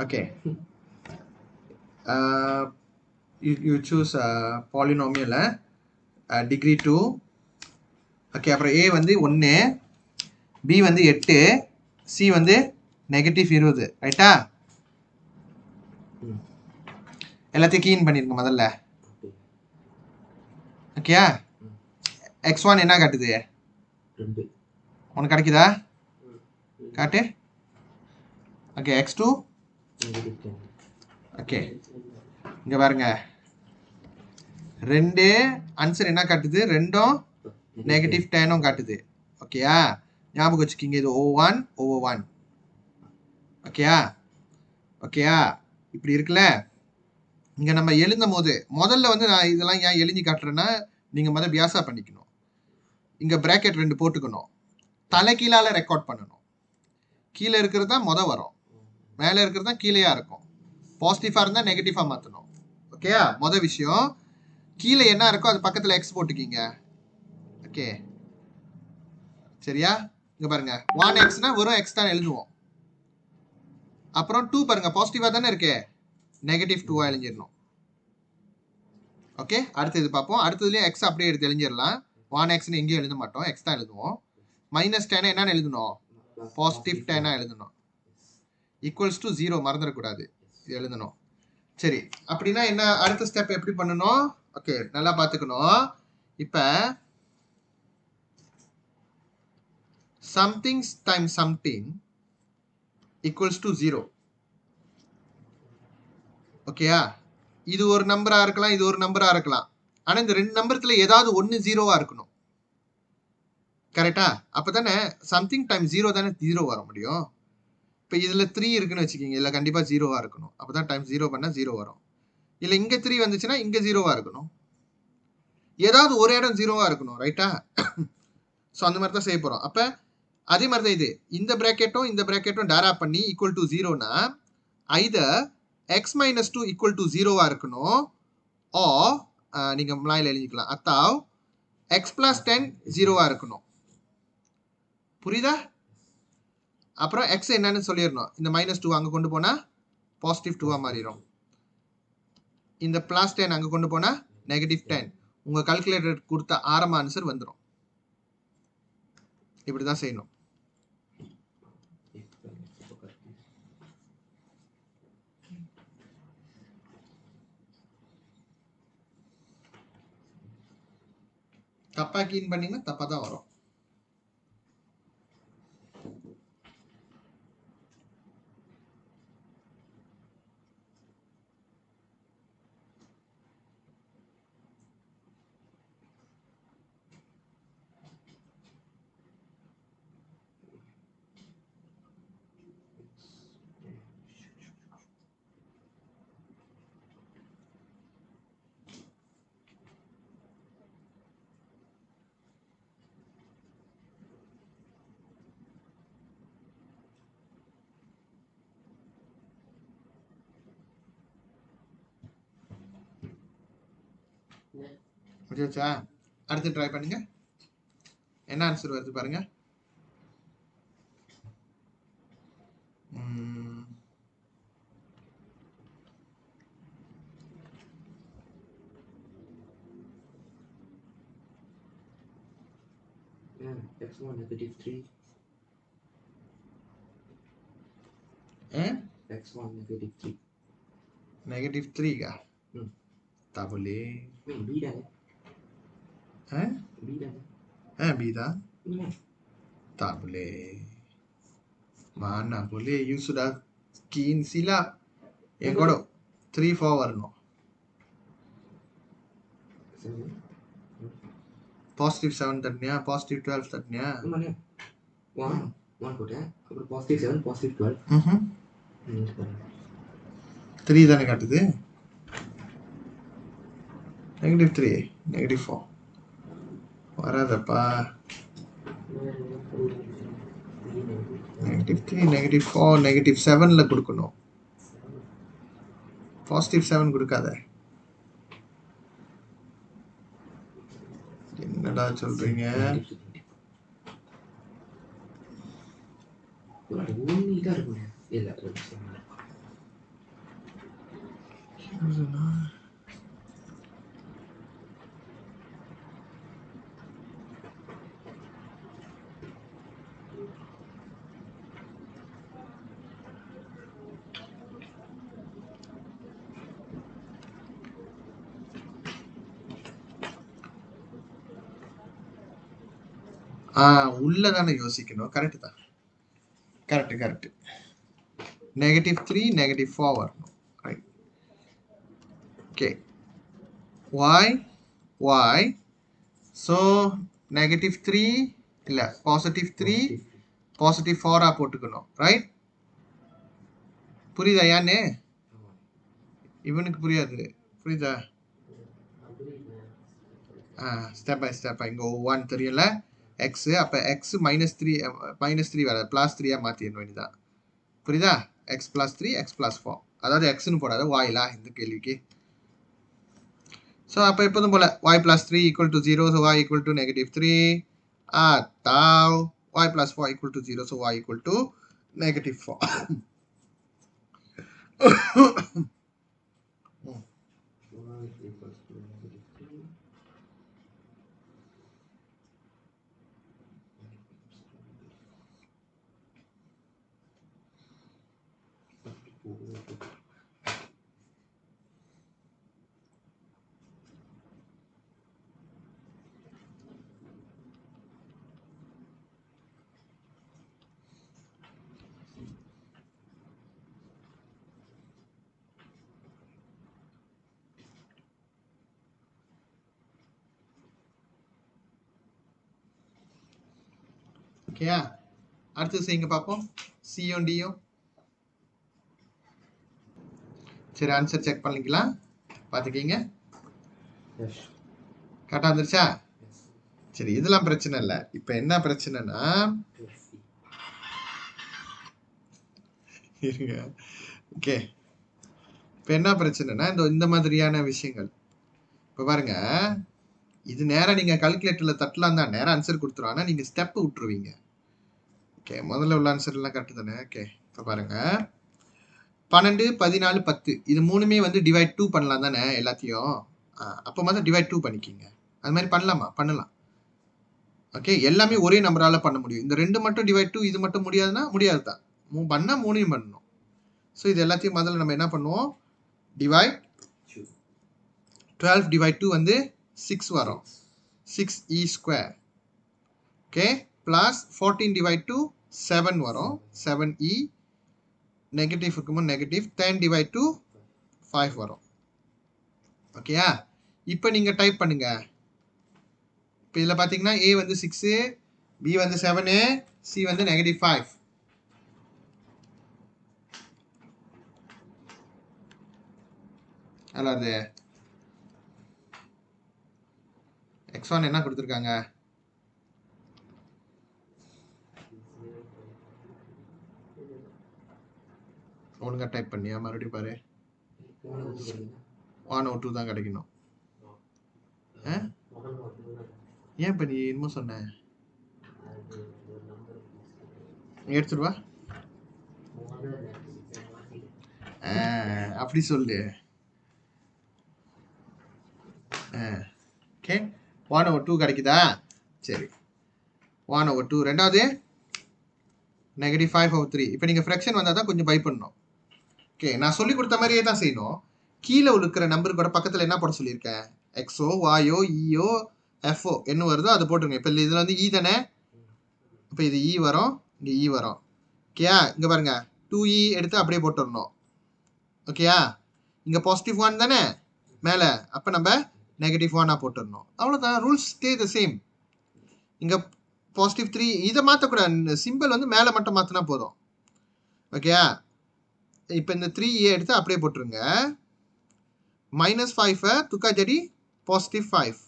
Okay. You choose polynomial degree 2. Okay, அப்புறம் ஏ வந்து 1, B வந்து 8, சி வந்து -20. ரைட்டா? எல்லாத்தையும் கீன் பண்ணிருங்க முதல்ல. ஓகேயா? x1 என்ன காட்டுது? 2. உனக்கு கிடைக்குதா? காட்டு. ஓகே, x2 ஓகே, இங்க பாருங்க 2 ஆன்சர் என்ன காட்டுது? ரெண்டும் -10 காட்டுது. ஓகேயா? ஞாபகம் வச்சுக்கிங்க, இது O1 O1. ஓகேயா? ஓகேயா? இப்படி இருக்குல்ல. இங்க நம்ம எழுதும் போது முதல்ல வந்து நான் இதெல்லாம் ஏன் எழுதி காட்டுறேன்னா, நீங்க முதல் வியாசா பண்ணிக்கணும். இங்க பிராக்கெட் 2 போட்டுக்கணும். தலைகீழால ரெக்கார்ட் பண்ணணும். கீழே இருக்கிறது தான் வரும், மேலே இருக்கிறது தான் கீழேயா இருக்கும். பாசிட்டிவா இருந்தா நெகட்டிவா மாற்றணும். ஓகேயா? விஷயம், கீழே என்ன இருக்கோ அது பக்கத்தில் எக்ஸ் போட்டுக்கிங்க. ஓகே, சரியா? இங்க பாருங்க 1x வெறும் எக்ஸ் தான் எழுதுவோம். அப்புறம் 2 பாருங்க பாசிட்டிவா தானே இருக்கு, -2 எழுதிடணும். ஓகே, அடுத்தது பார்ப்போம். அடுத்ததுலேயும் எக்ஸ் அப்படியே எடுத்து எழுதிடலாம். 1x எங்கேயும் எழுத மாட்டோம், எக்ஸ் தான் எழுதுவோம். -10 என்னன்னு எழுதணும்? +10 எழுதணும். ஈக்குவல்ஸ் டு 0 மறந்துடக்கூடாது, இது எழுதணும். சரி, அப்படின்னா என்ன அடுத்த ஸ்டெப் எப்படி பண்ணணும்? ஓகே, நல்லா பார்த்துக்கணும். இப்போ something times something equals to 0. ஓகேயா? இது ஒரு நம்பரா இருக்கலாம், இது ஒரு நம்பரா இருக்கலாம். ஆனா இந்த ரெண்டு நம்பர்ல ஏதாவது ஒன்னு 0வா இருக்கணும். கரெக்டா? அப்பதானே சம்திங் டைம் 0 தானே 0 வர முடியும். இப்போ இதுல 3 இருக்குன்னு வச்சுக்கோங்க, இதுல கண்டிப்பா 0வா இருக்கணும். அப்பதான் டைம் 0 பண்ணா 0 வரும். இல்ல இங்க 3 வந்துச்சுன்னா இங்க 0வா இருக்கணும். ஏதாவது ஒரு இடம் 0வா இருக்கணும். ரைட்டா? ஸோ அந்த மாதிரி தான் செய்ய போறோம். அப்ப அதே மாதிரி தான் இது. இந்த பிராக்கெட்டும் டேரா பண்ணி ஈக்குவல் டு 0னா either X minus 2 equal to 0வா இருக்கணும், ஆ நீங்க முன்னாயில் எழுதிக்கலாம், அத்தாவ் எக்ஸ் பிளஸ் 10 0வா இருக்கணும். புரியுதா? அப்புறம் எக்ஸ் என்னன்னு சொல்லிடணும். இந்த -2 அங்க கொண்டு போனா +2வா மாறிடும். இந்த +10 அங்க கொண்டு போனா -10. உங்க கால்குலேட்டர் கொடுத்த ஆரம்ப ஆன்சர் வந்துடும். இப்படிதான் செய்யணும். தப்பா கீன் பண்ணீங்கன்னா தப்பா தான் வரும். முடிச்சா? அடுத்து ட்ரை பண்ணுங்க. என்ன ஆன்சர் வருது பாருங்க. x1 -3. x1 -3. -3 का ताबले b dah. b dah tak boleh, mana boleh. You sudah keen sila yang kodok 3 4 வரணும். +7 தட்டினியா, +12 தட்டினியா? 1 போட்டேன், அப்புறம் +7 +12. 3 தானே காட்டுது. -3 -4 வராதப்பா. -3 -4 -7ல கொடுக்கணும். +7 கொடுக்காத. என்னடா சொல்றீங்க? உள்ளதானே யோசிக்கணும். கரெக்ட் தான். கரெக்ட். -3 -4 வரணும். ரைட். ஓகே. y so -3 இல்ல +3 +4 போட்டுக்கணும். ரைட். புரியுதா யானே? இவனுக்கு புரியாது. புரியுதா? ஸ்டெப் பை ஸ்டெப் இங்க 1 தெரியல. x அப்ப x -3 வர +3 மாத்திரணும் வேண்டியதான். புரியுதா? x +3 x +4 அதாவது x னு போடாத y இந்த கேள்விக்கு. So அப்ப எப்போதும் போல y +3 = 0 so y = -3 tau y +4 = 0 so y = -4. ஓகேயா? அடுத்து செய்யுங்க பாப்போம். சியும் டியும். சரி ஆன்சர் செக் பண்ணிக்கலாம். பாத்துக்கீங்க. கரெக்டா வந்துருச்சா? சரி இதெல்லாம் பிரச்சனை இல்ல. இப்ப என்ன பிரச்சனைனா இருங்க. ஓகே. இப்ப என்ன பிரச்சனைனா இந்த மாதிரியான விஷயங்கள். இப்ப பாருங்க. இது நேரா நீங்க கால்குலேட்டர்ல தட்டலாம் தான். நேரா ஆன்சர் கொடுத்துரும். ஆனா நீங்க ஸ்டெப் விட்டுருவீங்க. ஓகே. முதல்ல உள்ள ஆன்சர் எல்லாம் கரெக்ட் தானே? ஓகே. இப்ப பாருங்க. 12 14 10 இது மூணுமே டிவைட் 2 பண்ணலாம் தானே எல்லாத்தையும். அப்ப மாதிரி டிவைட் 2 பண்ணிக்கிங்க. அது மாதிரி பண்ணலாமா? பண்ணலாம். ஓகே. எல்லாமே ஒரே நம்பரால பண்ண முடியும். இந்த ரெண்டு மட்டும் டிவைட் 2 இது மட்டும் முடியாதுன்னா முடியாது தான். பண்ணா மூணையும் பண்ணணும். ஸோ இது எல்லாத்தையும் முதல்ல நம்ம என்ன பண்ணுவோம்? டிவைட் 12 டிவைட் 2 6 வரும். 6e². ஓகே. பிளஸ் 14 டிவைட் 2 7 வரும். 7e. நெகட்டிவ் இருக்கும்போது நெகட்டிவ். 10 டிவைட் 2 5 வரும். ஓகேயா? இப்போ நீங்க டைப் பண்ணுங்க. இப்போ இதில் பார்த்தீங்கன்னா a 6, b 7, c -5. அதாவது x1 என்ன கொடுத்துருக்காங்க? ஒழுங்கா டைப் பண்ணியா? மறுபடியும் பாரு. 102 தான் கிடைக்கணும். ஏன் இப்ப நீ என்னமோ சொன்ன? எடுத்துட்டு வா. அப்படி சொல்லு. ஓகே. 102 கிடைக்குதா? சரி. 102 ரெண்டாவது -5/3. இப்போ நீங்க ஃப்ராக்ஷன் வந்தா தான் கொஞ்சம் பயப்படணும். ஓகே. நான் சொல்லி கொடுத்த மாதிரியே தான் செய்யணும். கீழே இருக்கிற நம்பருக்கு கூட பக்கத்துல என்ன போட சொல்லியிருக்கேன்? எக்ஸோ வாயோ ஈயோ எஃப்ஓ என்ன வருதோ அதை போட்டுருங்க. இப்போ இதுல இ தானே. இப்போ இது இ வரும், இங்க இ வரும். ஓகேயா? இங்க பாருங்க 2e எடுத்து அப்படியே போட்டுடணும். ஓகேயா? இங்க +1 தானே மேல. அப்ப நம்ம -1 போட்டுடணும். அவ்வளவுதான். Rules stay the same. இங்க +3 இதை மாற்றக்கூடாது. சிம்பிள் மேல மட்டும் மாத்தினா போதும். ஓகேயா? இப்போ இந்த 3e எடுத்து அப்படியே போட்டுருங்க. -5 துக்கா ஜடி +5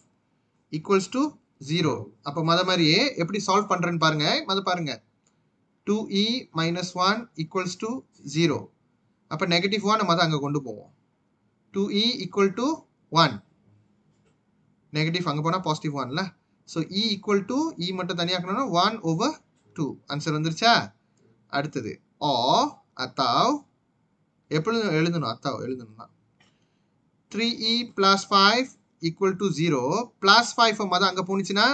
= 0. அப்போ மாதிரியே எப்படி சால்வ் பண்றேன்னு பாருங்க. பாருங்க 2e - 1 = 0. அப்போ -1 நம்ம அங்க கொண்டு போவோம். 2e = 1. நெகட்டிவ் அங்க போனா +1ல. ஸோ e = e மட்டும் தனியாக்கணும்னா 1/2. ஆன்சர் வந்துருச்சா? அடுத்தது அத்தாவ் எப்படி எழுதணும்? அத்தாவ் எழுதணும். 3e plus 5 equal to 0 plus 5 மொதல் அங்கே போனிச்சுன்னா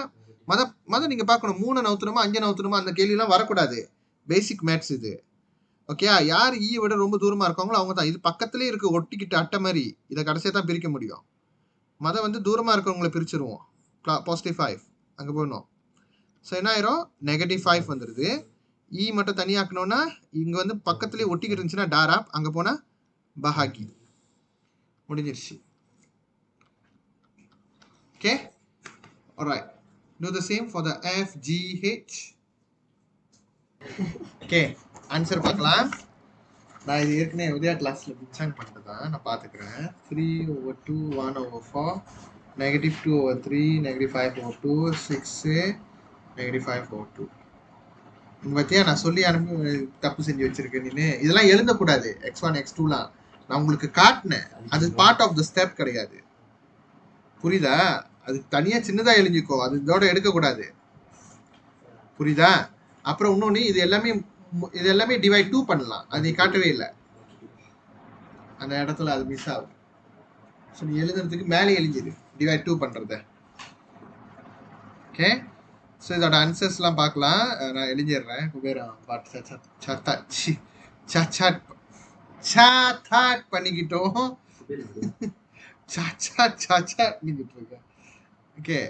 மொதல் நீங்கள் பார்க்கணும் 3 நவுத்தணுமா 5 நவுத்தணுமா அந்த கேள்வியெல்லாம் வரக்கூடாது. பேசிக் மேத்ஸ் இது. ஓகே, யார் ஈ விட ரொம்ப தூரமாக இருக்காங்களோ அவங்க தான். இது பக்கத்துலேயே இருக்குது ஒட்டிக்கிட்டு அட்டை மாதிரி. இதை கடைசியாக தான் பிரிக்க முடியும். மொதல் வந்து தூரமாக இருக்கவங்களை பிரிச்சுருவோம். +5 அங்கே போயிடணும். ஸோ என்ன ஆயிரும் -5 வந்துடுது. ஈ மட்டும் தனியாக்கணும்னா இங்கே வந்து பக்கத்துலேயே ஒட்டிக்கிட்டு இருந்துச்சுன்னா டாராப், அங்கே போனால் பஹாகி. முடிஞ்சிருச்சு. Okay, alright, do the same for the F, G, H. Okay, answer பார்க்கலாம். நான் இது ஏற்கனவே உதயா கிளாஸில் பிச்சான் பண்ணிட்டு தான் நான் பார்த்துக்கிறேன். 3/2 1/4 -2/3 -5/2 6 -5/2. பத்தியா நான் சொல்லி அனுப்பி தப்பு செஞ்சு வச்சிருக்கேன். நீ இதெல்லாம் எழுதக்கூடாது. x1 x2லாம் நான் உங்களுக்கு காட்டினேன். அது பார்ட் ஆஃப் த ஸ்டெப் கிடையாது. புரியுதா? அது தனியா சின்னதா எழுதிக்கோ. அது இதோட எடுக்கக்கூடாது. புரியுதா? அப்புறம் இன்னொன்று இது எல்லாமே டிவைட் 2 பண்ணலாம். அது நீ காட்டவே இல்லை. அந்த இடத்துல அது மிஸ் ஆகும். ஸோ நீ எழுதுறதுக்கு மேலே எழுதிடு டிவைட் 2 பண்ணுறத. ஓகே, ஸோ இதோட ஆன்சர்ஸ்லாம் பார்க்கலாம். நான் எழுதிடுறேன். குபேரம் சாட் பண்ணிக்கிட்டோம். சாட் பண்ணிக்கிட்டு இருக்கேன். ஓகே,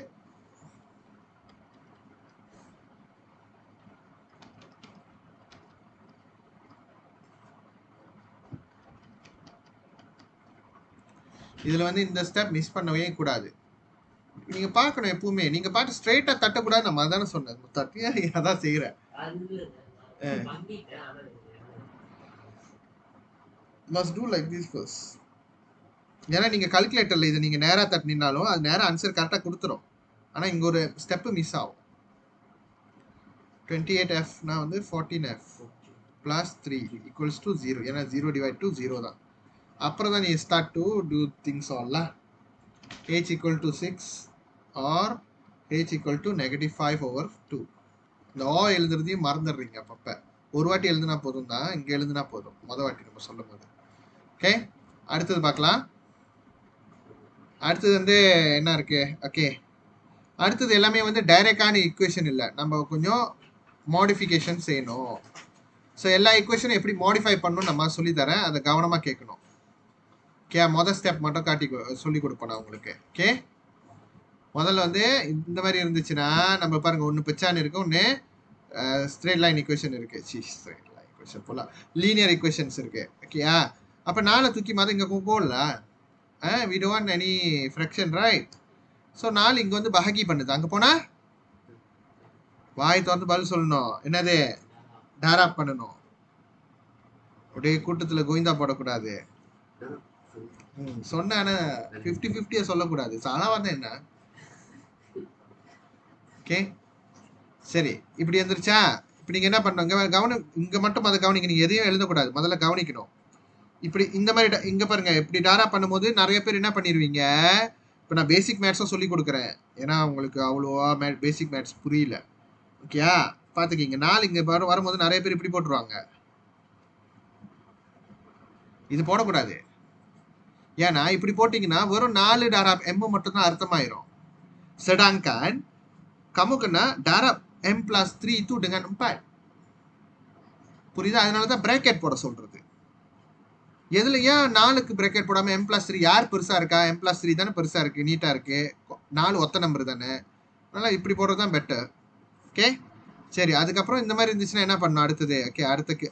இதில் வந்து இந்த ஸ்டெப் மிஸ் பண்ணவே கூடாது. நீங்க பார்க்கணும் எப்பவுமே. நீங்க பாட்டு ஸ்ட்ரெயிட்டா தட்டக்கூடாது. நம்ம அதானே சொன்னேன். தட்டியா அதான் செய்யறேன். must do like this first. ஏன்னா நீங்க கால்குலேட்டர்ல இதை நீங்க நேரா தட்டினாலும் அது நேரா ஆன்சர் கரெக்டா கொடுத்துரும். ஆனா இங்க ஒரு ஸ்டெப் மிஸ் ஆகும். 28f னா வந்து 14f plus 3 equals to 0. ஏன்னா 0 divide to 0 தான். அப்புறம் தான் நீ start to do things all. h equal to 6 or h equal to -5/2. இந்த ஓ எழுதுறதையும் மறந்துடுறீங்க அப்பப்ப. ஒரு வாட்டி எழுதுனா போதும் தான். இங்க எழுதுனா போதும் மொதல் வாட்டி நம்ம சொல்லும் போது. ஓகே, அடுத்தது பார்க்கலாம். அடுத்தது வந்து என்ன இருக்கு? ஓகே, அடுத்தது எல்லாமே வந்து டைரக்டான ஈக்குவேஷன் இல்லை. நம்ம கொஞ்சம் மாடிஃபிகேஷன் செய்யணும். ஸோ எல்லா ஈக்குவேஷனும் எப்படி மாடிஃபை பண்ணணும் நம்ம சொல்லித்தரேன். அதை கவனமாக கேட்கணும். ஓகே, மொதல் ஸ்டெப் மட்டும் சொல்லி கொடுப்பேன் நான் உங்களுக்கு. ஓகே, முதல்ல வந்து இந்த மாதிரி இருந்துச்சுன்னா நம்ம பாருங்க, ஒன்று பிச்சான் இருக்கு, ஒன்று ஸ்ட்ரெயிட் லைன் ஈக்குவேஷன் இருக்கு. ஸ்ட்ரெயிட் லைன் ஈக்குவேஷன் போல லீனியர் ஈக்குவேஷன்ஸ் இருக்கு. ஓகேயா? அப்போ 4 தூக்கி மாதிரி இங்கே போடல. we don't want any fraction, right? So 4 இங்கே வந்து பஹகி பண்ணுது. அங்கே போனால் வாய் திறந்து பதில் சொல்லணும். என்னது? டாராப் பண்ணணும். அப்படியே கூட்டத்தில் கோவிந்தா போடக்கூடாது. சொன்ன 50-50 சொல்லக்கூடாது. சாலாவா தான் என்ன? ஓகே, சரி, இப்படி வந்துருச்சா? இப்போ நீங்கள் என்ன பண்ணுங்க, கவனம் இங்கே மட்டும் அதை கவனிக்க. நீங்கள் எதையும் எழுதக்கூடாது, முதல்ல கவனிக்கணும். இப்படி இந்த மாதிரி இங்கே பாருங்க, இப்படி டாரா பண்ணும்போது நிறைய பேர் என்ன பண்ணிடுவீங்க. இப்போ நான் பேசிக் மேத்ஸும் சொல்லி கொடுக்குறேன். ஏன்னா உங்களுக்கு அவ்வளோவா பேசிக் மேத்ஸ் புரியல. ஓகேயா? பார்த்துக்கிங்க. 4 இங்கே வரும்போது நிறைய பேர் இப்படி போட்டுருவாங்க. இது போடக்கூடாது. ஏன்னா இப்படி போட்டிங்கன்னா வெறும் 4 டாராப் எம் மட்டும்தான் அர்த்தமாயிரும். sedangkan kamu kena darab m plus 3 itu dengan 4. புரியுதா? அதனால தான் பிரேக்கெட் போட சொல்றது. எதுல ஏன் 4க்கு பிரேக்கெட் போடாம m plus 3 யார் பெருசா இருக்கா? m plus 3 தானே பெருசா இருக்கு, நீட்டா இருக்கு. 4 ஒத்த நம்பர் தானே. அதனால இப்படி போடுறது தான் பெட்டர். ஓகே, சரி. அதுக்கப்புறம் இந்த மாதிரி இருந்துச்சுன்னா என்ன பண்ணணும் அடுத்தது? ஓகே,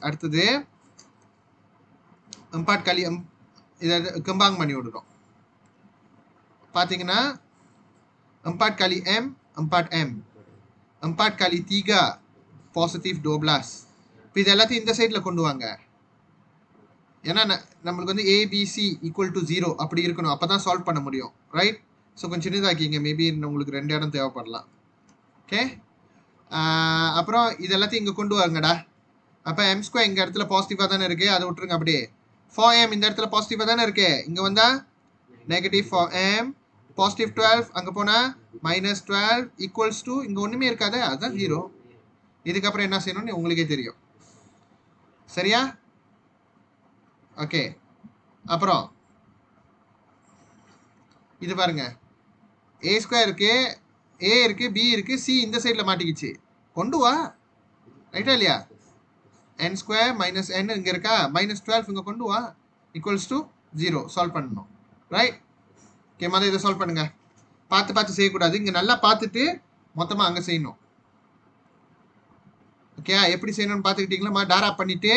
அடுத்தது 4 kali இதை கம்பாங் பண்ணி விடுறோம். பார்த்தீங்கன்னா 4 kali m 4m 4 kali 3 positive 12. இப்போ இது எல்லாத்தையும் இந்த சைடில் கொண்டு வாங்க. ஏன்னா நம்மளுக்கு வந்து ஏபிசி ஈக்குவல் டு 0 அப்படி இருக்கணும். அப்போ தான் சால்வ் பண்ண முடியும், ரைட்? ஸோ கொஞ்சம் சின்னதாக்கிங்க. மேபி உங்களுக்கு 2 இடம் தேவைப்படலாம். ஓகே, அப்புறம் இது எல்லாத்தையும் இங்கே கொண்டு வாங்கடா. அப்போ m² இங்கே இடத்துல பாசிட்டிவாக தானே இருக்குது, அதை விட்டுருங்க. அப்படியே 4m இந்த இடத்துல பாசிட்டிவாக தானே இருக்கு. இங்கே வந்தால் -4m பாசிட்டிவ் 12, அங்கே போனால் -12 ஈக்குவல்ஸ் டு இங்கே ஒன்றுமே இருக்காது, அதுதான் 0. இதுக்கப்புறம் என்ன செய்யணும்னு உங்களுக்கே தெரியும். சரியா? ஓகே, அப்புறம் இது பாருங்க ஏ ஸ்கொயர் இருக்கு, ஏ இருக்கு, பி இருக்கு, சி இந்த சைடில் மாட்டிக்கிச்சு. கொண்டு வா, ரைட்டா இல்லையா? n ஸ்கொயர் மைனஸ் n இங்கே இருக்கா, -12 இங்கே கொண்டு வா, ஈக்குவல்ஸ் டு 0 சால்வ் பண்ணணும். ரைட்? ஓகே, மாதிரி இதை சால்வ் பண்ணுங்க. பார்த்து பார்த்து செய்யக்கூடாது, இங்கே நல்லா பார்த்துட்டு மொத்தமாக அங்கே செய்யணும். ஓகே, எப்படி செய்யணும்னு பார்த்துக்கிட்டீங்களா? டாரா பண்ணிட்டு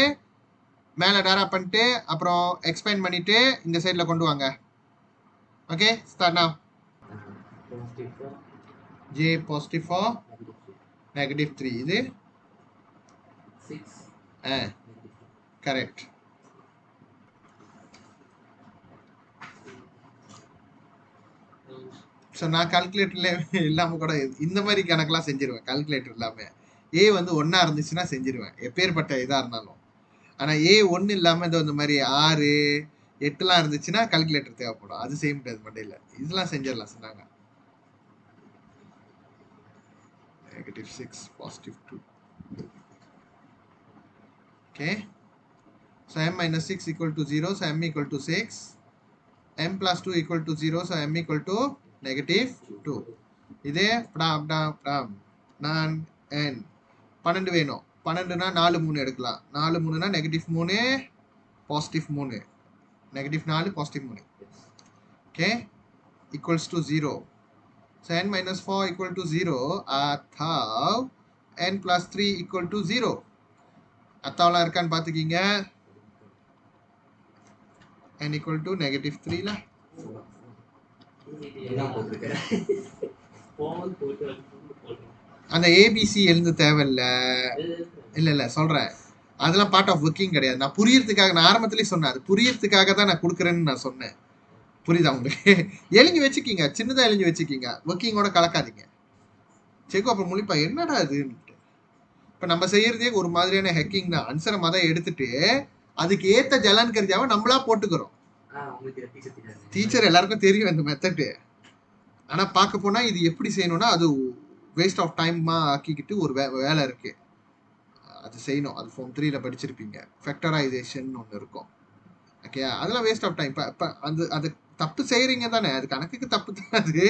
மேலே டாரா பண்ணிட்டு அப்புறம் எக்ஸ்பேண்ட் பண்ணிட்டு இந்த சைடில் கொண்டு வாங்க. Okay, start now. Positive 4, j positive 4 negative -3 3. இது 6, negative 3. கரெக்ட். ஸோ நான் கால்குலேட்டர்ல இல்லாமல் கூட இந்த மாதிரி கணக்கெலாம் செஞ்சிருவேன். கால்குலேட்டர் இல்லாமல் ஏ வந்து 1 இருந்துச்சுன்னா செஞ்சிருவேன், எப்பேற்பட்ட இதாக இருந்தாலும். ஆனால் ஏ 1 இல்லாமல் இந்த மாதிரி 6, 8 இருந்துச்சுன்னா கால்குலேட்டர் தேவைப்படும். அது செய்ய முடியாது மண்டையில். இதெல்லாம் செஞ்சிடலாம் சொன்னாங்க. -6 +2. Okay, so m minus 6 equal to 0, so m equal to 6. m plus 2 equal to 0, so m equal to -2. இதே நான் n 12 வேணும். 12னா 4 3 எடுக்கலாம். 4 3னா -3 +3, -4 +3. Okay, equals to 0. So n minus 4 equal to 0 atau n plus 3 equal to 0. அத்தாவெல்லாம் இருக்கான்னு பார்த்துக்கிங்க. n equal to -3 ல அந்த ABC எழுந்து தேவையில்ல. இல்லை சொல்கிறேன், அதெல்லாம் பார்ட் ஆஃப் ஒர்க்கிங் கிடையாது. நான் புரியறதுக்காக, நான் ஆரம்பத்துலேயே சொன்னேன், அது புரியறதுக்காக தான் நான் கொடுக்குறேன்னு நான் சொன்னேன். புரியுதா உங்களுக்கு? எழுதி வச்சுக்கிங்க, சின்னதாக எழுதி வச்சுக்கிங்க, ஒர்க்கிங்கோட கலக்காதீங்க. செக்கு அப்புறம் முழிப்பா என்னடா இதுன்ட்டு. இப்போ நம்ம செய்யறதே ஒரு மாதிரியான ஹேக்கிங் தான். ஆன்சரை மொதல் எடுத்துட்டு அதுக்கு ஏற்ற ஜலான் கரிஜாவை நம்மளா போட்டுக்கிறோம். டீச்சர் எல்லாருக்கும் தெரியும் இந்த மெத்தடு. ஆனால் பார்க்க போனால் இது எப்படி செய்யணும்னா அது வேஸ்ட் ஆஃப் டைமாக ஆக்கிக்கிட்டு ஒரு வேலை இருக்கு, அது செய்யணும். அது ஃபார்ம் 3ல படிச்சிருப்பீங்க, ஃபேக்டரைசேஷன் ஒன்று இருக்கும். ஓகே, அதெல்லாம் வேஸ்ட் ஆஃப் டைம். இப்போ அது தப்பு செய்கிறீங்க தானே, அது கணக்குக்கு தப்பு தான். அது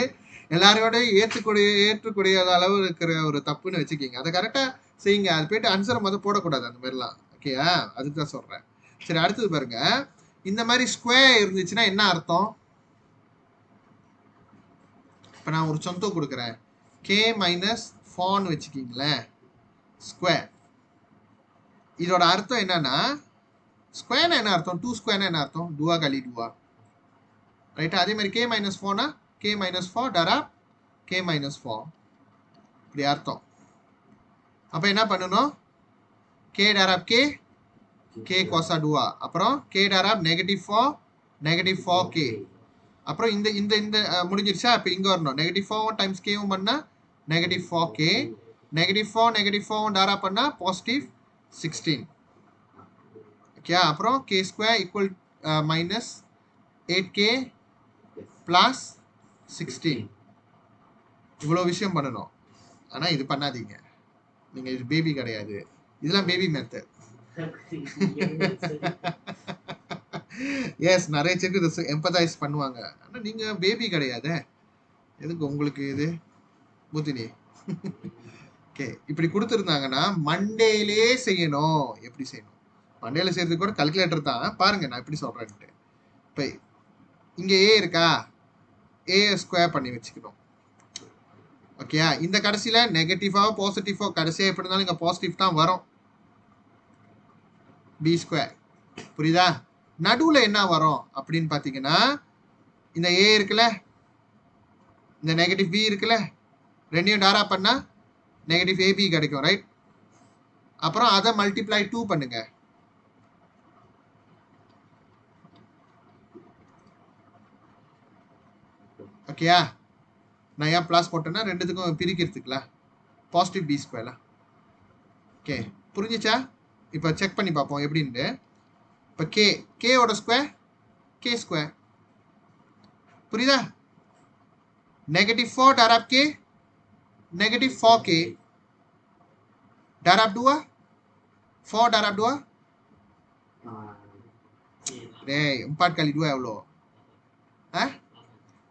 எல்லாரோட ஏற்றுக்கூடிய அளவு இருக்கிற ஒரு தப்புன்னு வச்சுக்கிங்க. அதை கரெக்டாக செய்யுங்க. அது போயிட்டு ஆன்சரை மொதல் போடக்கூடாது அந்த மாதிரிலாம். ஓகேயா, அதுக்கு தான் சொல்கிறேன். சரி, அடுத்தது பாருங்க. இந்த மாதிரி ஸ்கொயர் இருந்துச்சுன்னா என்ன அர்த்தம்? இப்போ நான் ஒரு சொந்தம் கொடுக்குறேன், k-4 வச்சுக்கிங்களேன், ஸ்கொயர். இதோட அர்த்தம் என்னன்னா, ஸ்கொயர்னா என்ன அர்த்தம்? 2 ஸ்கொயர்னா என்ன அர்த்தம்? டூவா கலி டூவா, ரைட்டா? அதே மாதிரி k-4னா k-4 டராப் k-4, இப்படி அர்த்தம். அப்போ என்ன பண்ணணும்? k டராப் k கோசா டூவா, அப்புறம் k டராப் -4 k, அப்புறம் இந்த இந்த இந்த முடிஞ்சிருச்சா? இப்போ இங்கே வரணும். -4 டைம்ஸ் கேவும் பண்ணால் -4 k, -4 டாரா பண்ணால் +16. ஓகே, அப்புறம் k ஸ்கொயர் ஈக்குவல் -8k + 16. இவ்வளோ விஷயம் பண்ணணும். ஆனால் இது பண்ணாதீங்க, நீங்கள் இது பேபி கிடையாது, இதெல்லாம் பேபி மெத்தட். எஸ், நிறைய செக்கு இதை எம்பத்தைஸ் பண்ணுவாங்க. ஆனால் நீங்கள் பேபி கிடையாதே, எதுக்கு உங்களுக்கு இது பூத்தினி? ஓகே, இப்படி கொடுத்துருந்தாங்கன்னா மண்டேலே செய்யணும். எப்படி செய்யணும்? மண்டேல செய்யறதுக்கு கூட கல்குலேட்டர் தான். பாருங்க நான் எப்படி சொல்கிறேன்ட்டு. இப்போ இங்கே ஏ இருக்கா, ஏ ஸ்கொயர் பண்ணி வச்சுக்கணும். ஓகேயா, இந்த கடைசியில் நெகட்டிவாக பாசிட்டிவோ, கடைசியாக எப்படி இருந்தாலும் இங்கே பாசிட்டிவ் தான் வரும். பி ஸ்கொயர், புரியுதா? நடுவில் என்ன வரும் அப்படின்னு பார்த்தீங்கன்னா, இந்த ஏ இருக்குல்ல, இந்த நெகட்டிவ் பி இருக்குல்ல, ரெண்டையும் டாரா பண்ணால் -AB கிடைக்கும், ரைட்? அப்புறம் அதை மல்டிப்ளை 2 பண்ணுங்க. ஓகேயா, நான் ஏன் ப்ளஸ் போட்டேன்னா ரெண்டுத்துக்கும் பிரிக்கிறதுக்குல பாசிட்டிவ் பி ஸ்கொயர்லாம். ஓகே, புரிஞ்சிச்சா? இப்போ செக் பண்ணி பார்ப்போம் எப்படின்ட்டு. இப்போ கேவோட ஸ்கொயர் கே ஸ்கொயர், புரியுதா? -4 டராப் கே, -4k டராப் டூவா, 4 டராப் டூவா. டேய் 4 கலி டூவா எவ்வளோ?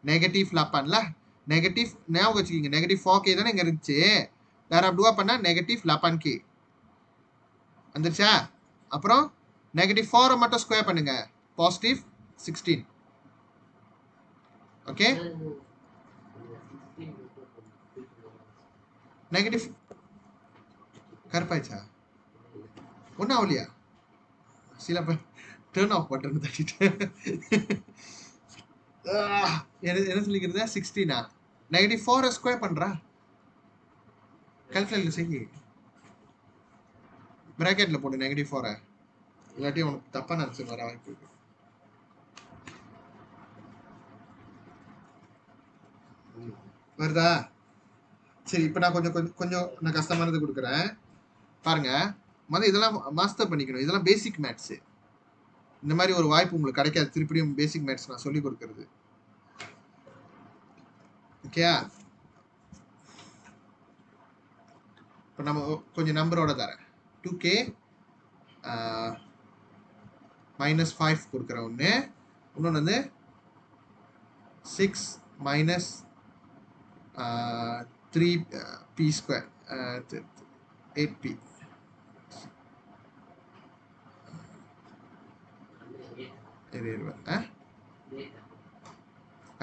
நெகட்டிவ் 11ல நெகட்டிவ் ஞாபகம் வச்சுக்கிங்க நெகட்டிவ் 4k தானே இங்க இருந்துச்சு டேர் ஆஃப் டூவா பண்ணா நெகட்டிவ் 11k வந்துருச்சா அப்புறம் நெகட்டிவ் 4 மட்டும் ஸ்கொயர் பண்ணுங்க பாசிட்டிவ் 16 ஓகே நெகட்டிவ் கருப்பாயிச்சா ஒன்றும் ஆகலையா சில பேர் டேர்ன் ஆஃப் பட்டன் தட்டிட்டு என்ன சொல்லிக்கிறதா 16 நெகட்டிவ் 4 ஸ்கொயர் பண்றா கால்குலேட்டர் செய்யி பிராக்கெட்ல போடு நெகட்டிவ் 4 இல்லாட்டி உனக்கு தப்பா நினைச்சு வர வாய்ப்பு இருக்கு வருதா சரி இப்போ நான் கொஞ்சம் நான் கஷ்டமானது கொடுக்குறேன் பாருங்க முதல்ல இதெல்லாம் மாஸ்டர் பண்ணிக்கணும் இதெல்லாம் பேசிக் மேத்ஸ் இந்த மாதிரி ஒரு வாய்ப்பு உங்களுக்கு கிடைக்காது திருப்பியும் பேசிக் மேத்ஸ் நான் சொல்லி கொடுக்கறது ஓகே இப்போ நம்ம கொஞ்சம் நம்பரோட தரேன் 2k -5 கொடுக்குறேன் ஒன்று இன்னொன்று வந்து 6 minus 3p square 8p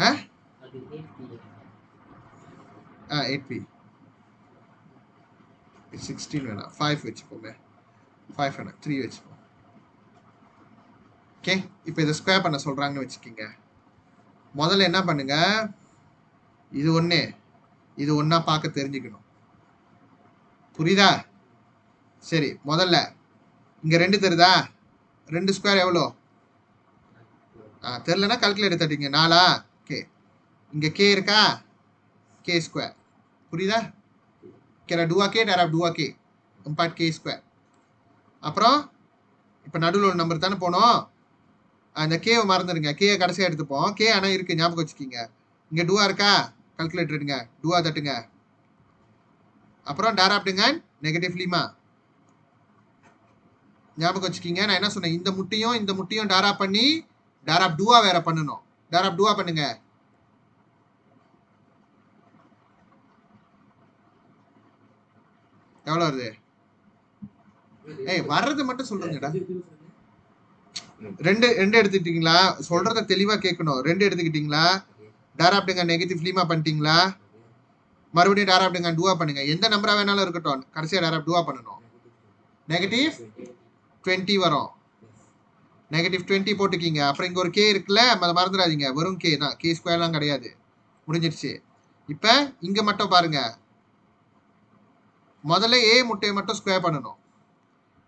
Huh? 8p 16 வேணாம் 5 வச்சுப்போமே 5 வேணாம் 3 வச்சுப்போம் ஓகே இப்போ இதை ஸ்கொயர் பண்ண சொல்றாங்கன்னு வச்சுக்கிங்க முதல்ல என்ன பண்ணுங்க இது ஒண்ணா பார்க்க தெரிஞ்சுக்கணும் புரியுதா சரி முதல்ல இங்க 2 தெரியுதா 2 ஸ்கொயர் எவ்வளோ தெரியலனா கால்குலேட்டர் தட்டிங்க 4 ஓகே இங்க k இருக்கா k ஸ்கொயர் புரியுதா கேரா 2k டேரா 2k 4k ஸ்கொயர் அப்புறம் இப்போ நடுவில் ஒரு நம்பர் தானே போனோம் அந்த கேவை மறந்துடுங்க கே கடைசியாக எடுத்துப்போம் கே ஆனால் இருக்கு ஞாபகம் வச்சுக்கிங்க இங்கே டூவா இருக்கா கால்குலேட்டர் எடுங்க டூவா தட்டுங்க அப்புறம் டேராப்டுங்க நெகட்டிவ்லிமா ஞாபகம் வச்சுக்கிங்க நான் என்ன சொன்னேன் இந்த முட்டையும் டேராப் பண்ணி டேராப் டூவா வேற பண்ணணும் டேராப் டூவா பண்ணுங்க எவ்வளோ வருது ஏய் வர்றது மட்டும் சொல்லுங்கடா ரெண்டு எடுத்துக்கிட்டீங்களா சொல்றத தெளிவா கேட்கணும் 2 எடுத்துக்கிட்டீங்களா டேராப்டுங்க நெகட்டிவ்லிமா பண்ணிட்டீங்களா மறுபடியும் டேராப்டுங்க டூவா பண்ணுங்க எந்த நம்பரா வேணாலும் இருக்கட்டும் கடைசியா டேராப் டூவா பண்ணணும் நெகட்டிவ் 20 வரும் நெகட்டிவ் 20 போட்டுக்கிங்க அப்புறம் இங்க ஒரு கே இருக்குல்ல மறந்துடாதீங்க வெறும் கே தான் கே ஸ்கொயர்லாம் கிடையாது முடிஞ்சிடுச்சு இப்போ இங்க மட்டும் பாருங்க முதல்ல ஏ முட்டையை மட்டும் ஸ்கொயர் பண்ணணும்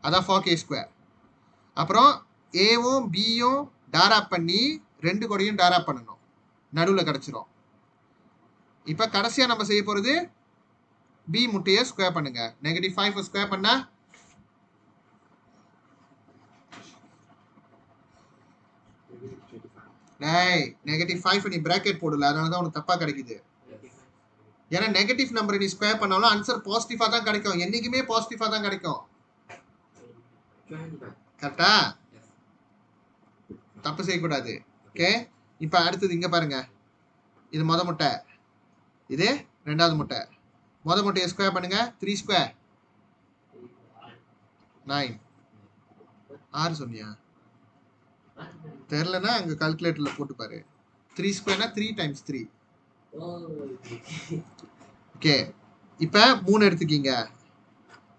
அதான் 4k ஸ்கொயர் அப்புறம் ஏவும் பியும் டாராப் பண்ணி 2 கூடையும் டாராப் பண்ணணும் நடுவில் கிடச்சிரும் இப்போ கடைசியாக நம்ம செய்ய போகிறது பி முட்டையை ஸ்கொயர் பண்ணுங்க நெகட்டிவ் 5 ஸ்கொயர் பண்ணா நெகட்டிவ் 5 நீ பிராக்கெட் போடல அதனால தான் உனக்கு தப்பா கிடைக்குது ஏன்னா நெகட்டிவ் நம்பரை நீ ஸ்கொயர் பண்ணாலும் ஆன்சர் பாசிட்டிவா தான் கிடைக்கும் என்னைக்குமே பாசிட்டிவா தான் கிடைக்கும் கரெக்டா தப்பு செய்யக்கூடாது ஓகே இப்போ அடுத்தது இங்க பாருங்க இது முத முட்டை இது ரெண்டாவது முட்டை முத முட்டையை ஸ்கொயர் பண்ணுங்க 3 ஸ்கொயர் 9 6 சொன்னியா தெரியலனா அங்க கால்குலேட்டர்ல போட்டு பாரு 3 ஸ்கொயர்னா 3 டைம்ஸ் 3 ஓகே இப்போ 3 எடுத்துக்கிங்க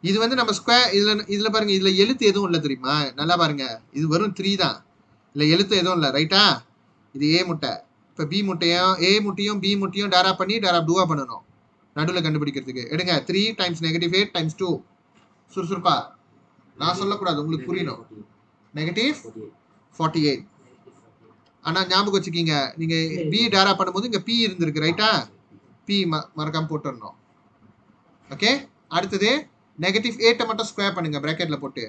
இது வந்து நம்ம ஸ்கொயர் இதுல பாருங்க இதுல எழுத்து எதுவும் இல்லை தெரியுமா நல்லா பாருங்க இது வெறும் 3 தான் இல்லை எழுத்து எதுவும் இல்லை ரைட்டா இது ஏ முட்டை இப்போ பி முட்டையும் ஏ முட்டையும் பி முட்டையும் டேராப் பண்ணி டேராப் டூவா பண்ணணும் நடுவில் கண்டுபிடிக்கிறதுக்கு எடுங்க 3 டைம்ஸ் நெகட்டிவ் 8 டைம்ஸ் 2 சுறுசுறுப்பா நான் சொல்லக்கூடாது உங்களுக்கு புரியணும் நெகட்டிவ் 48 ஆனால் ஞாபகம் வச்சுக்கிங்க நீங்க பி டேராப் பண்ணும்போது இங்க பி இருந்திருக்கு ரைட்டா பி மறக்காம போட்டுடணும் ஓகே அடுத்தது நெகட்டிவ் 8 மட்டும் ஸ்கொயர் பண்ணுங்க பிராக்கெட்ல போட்டு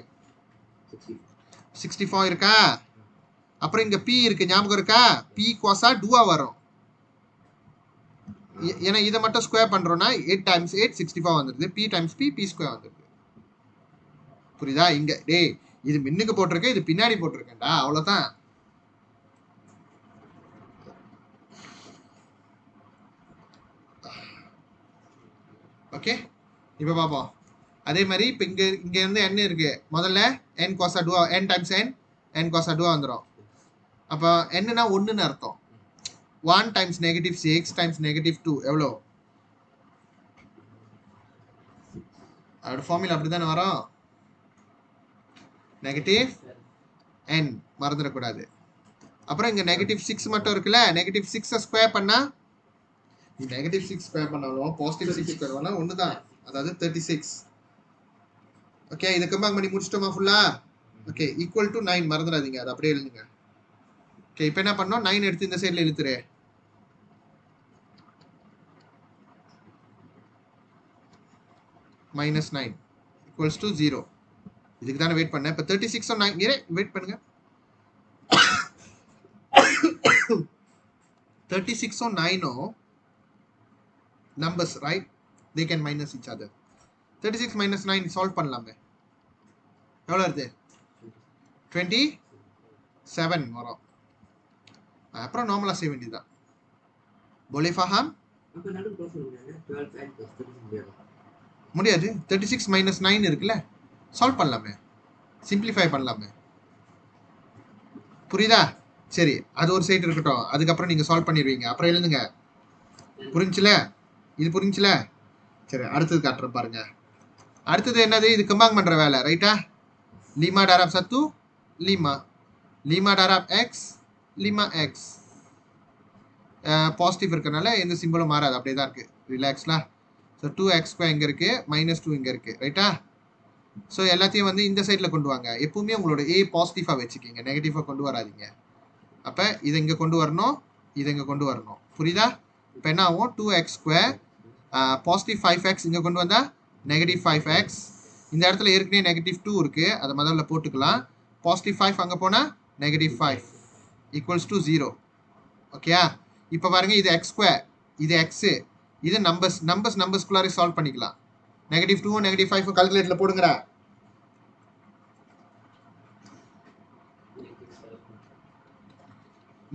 64 இருக்கா அப்புறம் இங்க பி இருக்கு ஞாபகம் இருக்கா பி கோசா டூவா வரும் ஏன்னா இதை மட்டும் ஸ்கொயர் பண்றோம்னா 8 டைம்ஸ் 8 64 வந்துருது B times B B square வந்துருது புரியுதா இங்க டேய் இது மின்னுக்கு போட்டிருக்கேன் இது பின்னாடி போட்டிருக்கேன்டா அவ்வளவுதான் ஓகே, இப்போ பார்ப்போம். அதே மாதிரி இப்போ இங்கே இருந்து n இருக்கு. முதல்ல n cos a duo, n times n cos a duo வந்துடும். அப்போ என்னன்னா ஒன்றுன்னு அர்த்தம். 1 டைம்ஸ் நெகட்டிவ் 6 டைம்ஸ் நெகட்டிவ் 2 எவ்வளோ? அதோட ஃபார்முலா அப்படி தானே வரும். நெகட்டிவ் n மறந்துடக்கூடாது. அப்புறம் இங்கே நெகட்டிவ் 6 மட்டும் இருக்குல்ல, நெகட்டிவ் 6 ஸ்கொயர் பண்ணால் நெகட்டிவ் 6 ஸ்கொயர் பண்ணாலும் பாசிட்டிவ் 6 ஸ்கொயர் பண்ணால் ஒன்று தான், அதாவது 36. ஓகே, இதை கம்பேர் பண்ணி முடிச்சிட்டோமா ஃபுல்லா? ஓகே, ஈக்குவல் டு 9 மறந்துடாதீங்க, அது அப்படியே எழுதுங்க. ஓகே, இப்போ என்ன பண்ணோம்? 9 எடுத்து இந்த சைடில் இழுத்துரு. -9 ஈக்குவல்ஸ் டு 0. இதுக்கு தானே வெயிட் பண்ணேன். இப்போ 36 9 வெயிட் பண்ணுங்க. 36 9 numbers, right? They can minus each other. 36 minus 9 solve பண்ணலாமே. எவ்வளோ வருது? 27 வரும். அப்புறம் நார்மலாக செய்ய வேண்டியதுதான். போலே ஃபஹாம்? முடியாது. 36 minus 9 இருக்குல்ல, சால்வ் பண்ணலாமே, சிம்பிளிஃபை பண்ணலாமே. புரியுதா? சரி, அது ஒரு சைடு இருக்கட்டும். அதுக்கப்புறம் நீங்கள் சால்வ் பண்ணிடுவீங்க. அப்புறம் எழுதுங்க. புரிஞ்சுல? இது புரிஞ்சுல? சரி, அடுத்தது காட்டுறேன் பாருங்க. அடுத்தது என்னது? இது கம்பேர் பண்ணுற வேலை, ரைட்டா? லீமா டாராப் சத்து லீமா டாராப் எக்ஸ் லீமா எக்ஸ். பாசிட்டிவ் இருக்கனால எந்த சிம்பிளும் மாறாது, அப்படியே தான் இருக்குது. ரிலாக்ஸ்லா. ஸோ 2x² இங்கே இருக்குது, -2 இங்கே இருக்குது, ரைட்டா? ஸோ எல்லாத்தையும் வந்து இந்த சைடில் கொண்டு வாங்க. எப்பவுமே உங்களோட a பாசிட்டிவாக வச்சுக்கிங்க, நெகட்டிவாக கொண்டு வராதிங்க. அப்போ இதை இங்கே கொண்டு வரணும், இதை இங்கே கொண்டு வரணும். புரியுதா? இப்போ என்ன ஆகும்? 2x² பாசிட்டிவ் 5x இங்கே கொண்டு வந்தால் நெகட்டிவ் 5x. இந்த இடத்துல ஏற்கனவே நெகட்டிவ் 2 இருக்குது, அதை முதல்ல போட்டுக்கலாம். பாசிட்டிவ் 5 அங்கே போனால் நெகட்டிவ் 5 ஈக்குவல்ஸ் டு 0. ஓகேயா? இப்போ பாருங்கள், இது x², இது எக்ஸு, இது நம்பர்ஸ்குள்ளாரே சால்வ் பண்ணிக்கலாம். நெகட்டிவ் 2 நெகட்டிவ் 5 கால்குலேட்டரில் போடுங்கடா.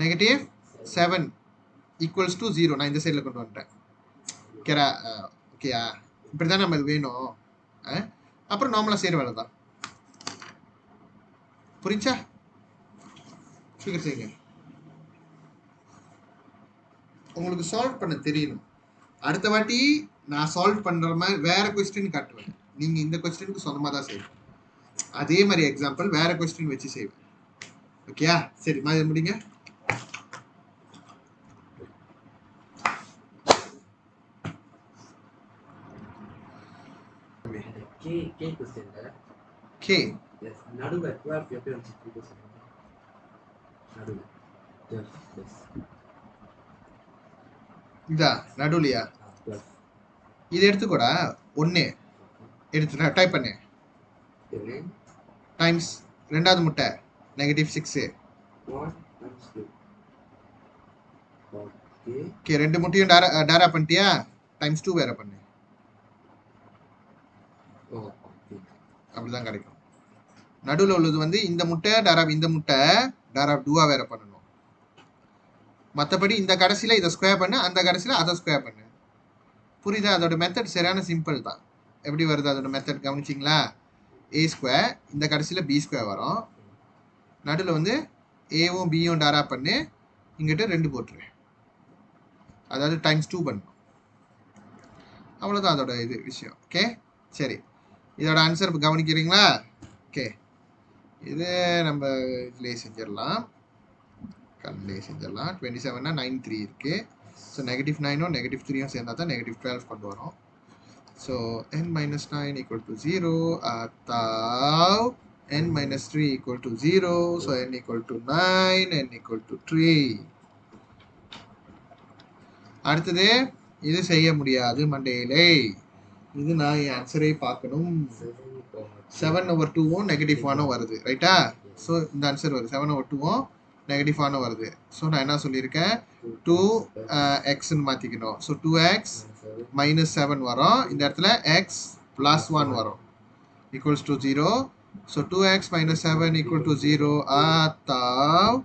Negative 7 equals to 0. நான் இந்த சைடில் கொண்டு வந்துட்டேன். ஓகேரா? ஓகேயா? இப்படி தான் நம்ம இது வேணும். அப்புறம் நார்மலாக செய்கிற வேலை தான். புரிஞ்சா? சீக்கிரம் செய்யுங்க. உங்களுக்கு சால்வ் பண்ண தெரியணும். அடுத்த வாட்டி நான் சால்வ் பண்ணுற மாதிரி வேறு கொஸ்டின் காட்டுவேன். நீங்கள் இந்த கொஸ்டினுக்கு சொந்தமாக தான் செய்வேன். அதே மாதிரி எக்ஸாம்பிள் வேறு கொஸ்டின் வச்சு செய்வேன். ஓகேயா? சரி, மாதிரி முடிங்க. K. Yes. நடுவுல 12 எப்படி வந்துச்சு? நடுவுல 12. Yes. இதா நடுவுலையா? இது எடுத்துக்கூடா. 1 எடுத்து டைப் பண்ணு. டைம்ஸ் ரெண்டாவது முட்டை நெகட்டிவ் 6. ஓகே, ரெண்டு முட்டையும் டாரா பண்ணிட்டியா? டைம்ஸ் 2 வேற பண்ணு. அப்படிதான் கிடைக்கும். நடுவில் உள்ளது வந்து இந்த முட்டை டாராப், இந்த முட்டை டாராப் 2 வேற பண்ணணும். மற்றபடி இந்த கடைசியில் இதை ஸ்கொயர் பண்ணு, அந்த கடைசியில் அதை ஸ்கொயர் பண்ணு. புரியுதா? அதோட மெத்தட் சரியான சிம்பிள் தான். எப்படி வருது அதோட மெத்தட் கவனிச்சிங்களா? a², இந்த கடைசியில் b² வரும். நடுவில் வந்து ஏவும் பியும் டாரா பண்ணு, இங்கிட்ட 2 போட்டுரு. அதாவது டைம்ஸ் 2 பண்ணணும். அவ்வளோதான் அதோட இது விஷயம். ஓகே, சரி, இதோட ஆன்சர் கவனிக்கிறீங்களா? ஓகே, இது நம்ம இதுலேயே செஞ்சிடலாம். 27னா 9 3 இருக்குது. ஸோ நெகட்டிவ் 9ம் நெகட்டிவ் 3யும் சேர்ந்தா தான் நெகட்டிவ் 12 கொண்டு வரும். So n-9 equal to 0, அத்தாவ் n-3 equal to 0. So n equal to 9, n equal to 3. அடுத்தது இது செய்ய முடியாது மண்டேலே. இது நான் என் ஆன்சரே பார்க்கணும். 7/2வும் நெகட்டிவ் 1ம் வருது, ரைட்டா? ஸோ இந்த ஆன்சர் வருது. 7/2வும் நெகட்டிவ் 1ம் வருது. ஸோ நான் என்ன சொல்லியிருக்கேன்? 2xன்னு மாற்றிக்கணும். ஸோ 2x -7 வரும். இந்த இடத்துல x + 1 வரும், equals to 0. So 2x - 7 equal to 0. அத்தாவ்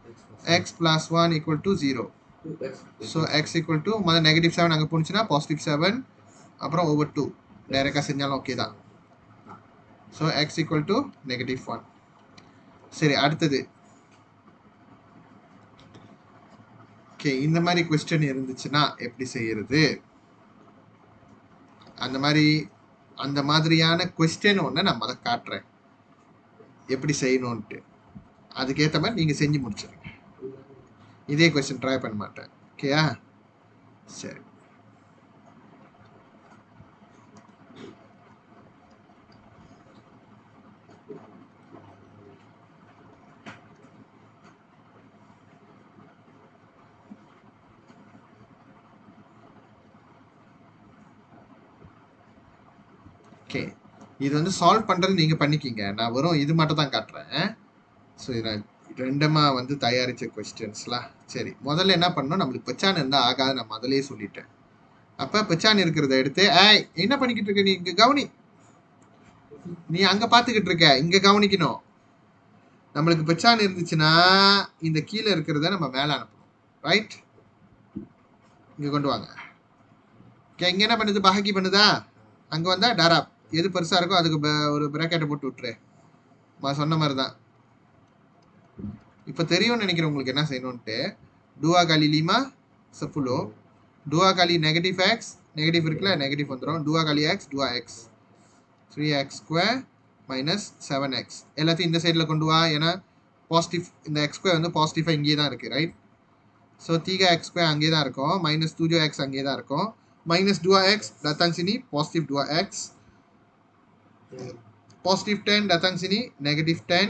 x + 1 equal to 0. So x equal to negative 7 அங்கே போணுச்சுன்னா +7, அப்புறம் over 2. டைரெக்டாக செஞ்சாலும் ஓகே தான். So X equal to -1. சரி, அடுத்தது ஓகே. இந்த மாதிரி கொஸ்டின் இருந்துச்சுன்னா எப்படி செய்யறது? அந்த மாதிரியான கொஸ்டின் ஒன்று நான் அதை காட்டுறேன் எப்படி செய்யணும்ன்ட்டு. அதுக்கேற்ற மாதிரி நீங்கள் செஞ்சு முடிச்சிருங்க. இதே கொஸ்டின் ட்ரை பண்ண மாட்டேன். ஓகேயா? சரி, ஓகே. இது வந்து சால்வ் பண்ணுறது நீங்கள் பண்ணிக்கிங்க. நான் வெறும் இது மட்டும் தான் காட்டுறேன். ஸோ இது நான் ரெண்டமாக வந்து தயாரித்த கொஸ்டின்ஸ்லாம். சரி, முதல்ல என்ன பண்ணணும், நம்மளுக்கு பெச்சான் இருந்தால் ஆகாது, நான் முதலே சொல்லிட்டேன். அப்போ பெச்சான் இருக்கிறத எடுத்து என்ன பண்ணிக்கிட்டு இருக்க நீ? இங்கே கவனி, நீ அங்கே பார்த்துக்கிட்டு இருக்க, இங்கே கவனிக்கணும். நம்மளுக்கு பெச்சான் இருந்துச்சுன்னா இந்த கீழே இருக்கிறத நம்ம மேலே அனுப்பணும். ரைட், இங்கே கொண்டு வாங்க. ஓகே, இங்கே என்ன பண்ணுது? பஹக்கி பண்ணுதா? அங்கே வந்தால் டராப் எது பெருசாக இருக்கோ அதுக்கு ஒரு பிரேக்கெட்டை போட்டு விட்டுரு. சொன்ன மாதிரி தான். இப்போ தெரியும்னு நினைக்கிறேன் உங்களுக்கு என்ன செய்யணும்ட்டு. டூவா காலி லீமா சப்புலோ, டூவா காலி நெகட்டிவ் எக்ஸ், நெகட்டிவ் இருக்குல்ல, நெகட்டிவ் வந்துடும். டூவா காலி எக்ஸ், டூவா எக்ஸ் 3x² மைனஸ் 7x. எல்லாத்தையும் இந்த சைடில் கொண்டு வா. ஏன்னா பாசிட்டிவ், இந்த x² வந்து பாசிட்டிவாக இங்கே தான் இருக்குது. ரைட், ஸோ 3x² அங்கே தான் இருக்கும். மைனஸ் 2x அங்கே தான் இருக்கும். Minus 2x datang sini positif 2x, positif 10 datang sini negative 10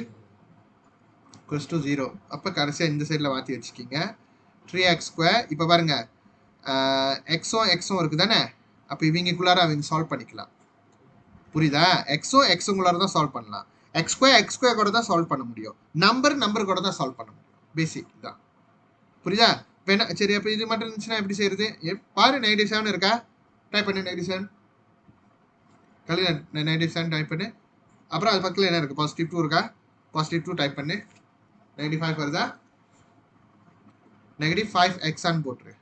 equals to 0. அப்போ கடைசியாக இந்த சைடில் மாற்றி வச்சுக்கிங்க. 3x². இப்போ பாருங்க, எக்ஸும் எக்ஸும் இருக்குது தானே. அப்போ இவங்களுக்குள்ளார அவங்க சால்வ் பண்ணிக்கலாம். புரியுதா? எக்ஸும் எக்ஸுங்குள்ளார தான் சால்வ் பண்ணலாம். x² கூட தான் சால்வ் பண்ண முடியும். நம்பர் கூட தான் சால்வ் பண்ண முடியும். பேசிக் தான். புரியுதா? இப்போ என்ன, சரி, அப்போ இது மட்டும் இருந்துச்சுன்னா எப்படி செய்யறது? பாரு, -7 இருக்கா? டைப் பண்ணு -7. கல்வி -7 டைப் பண்ணு. அப்புறம் அது பக்கத்தில் என்ன இருக்குது? +2 இருக்கா? +2 டைப் பண்ணு. -5 வருதா? -5x போட்டுரு.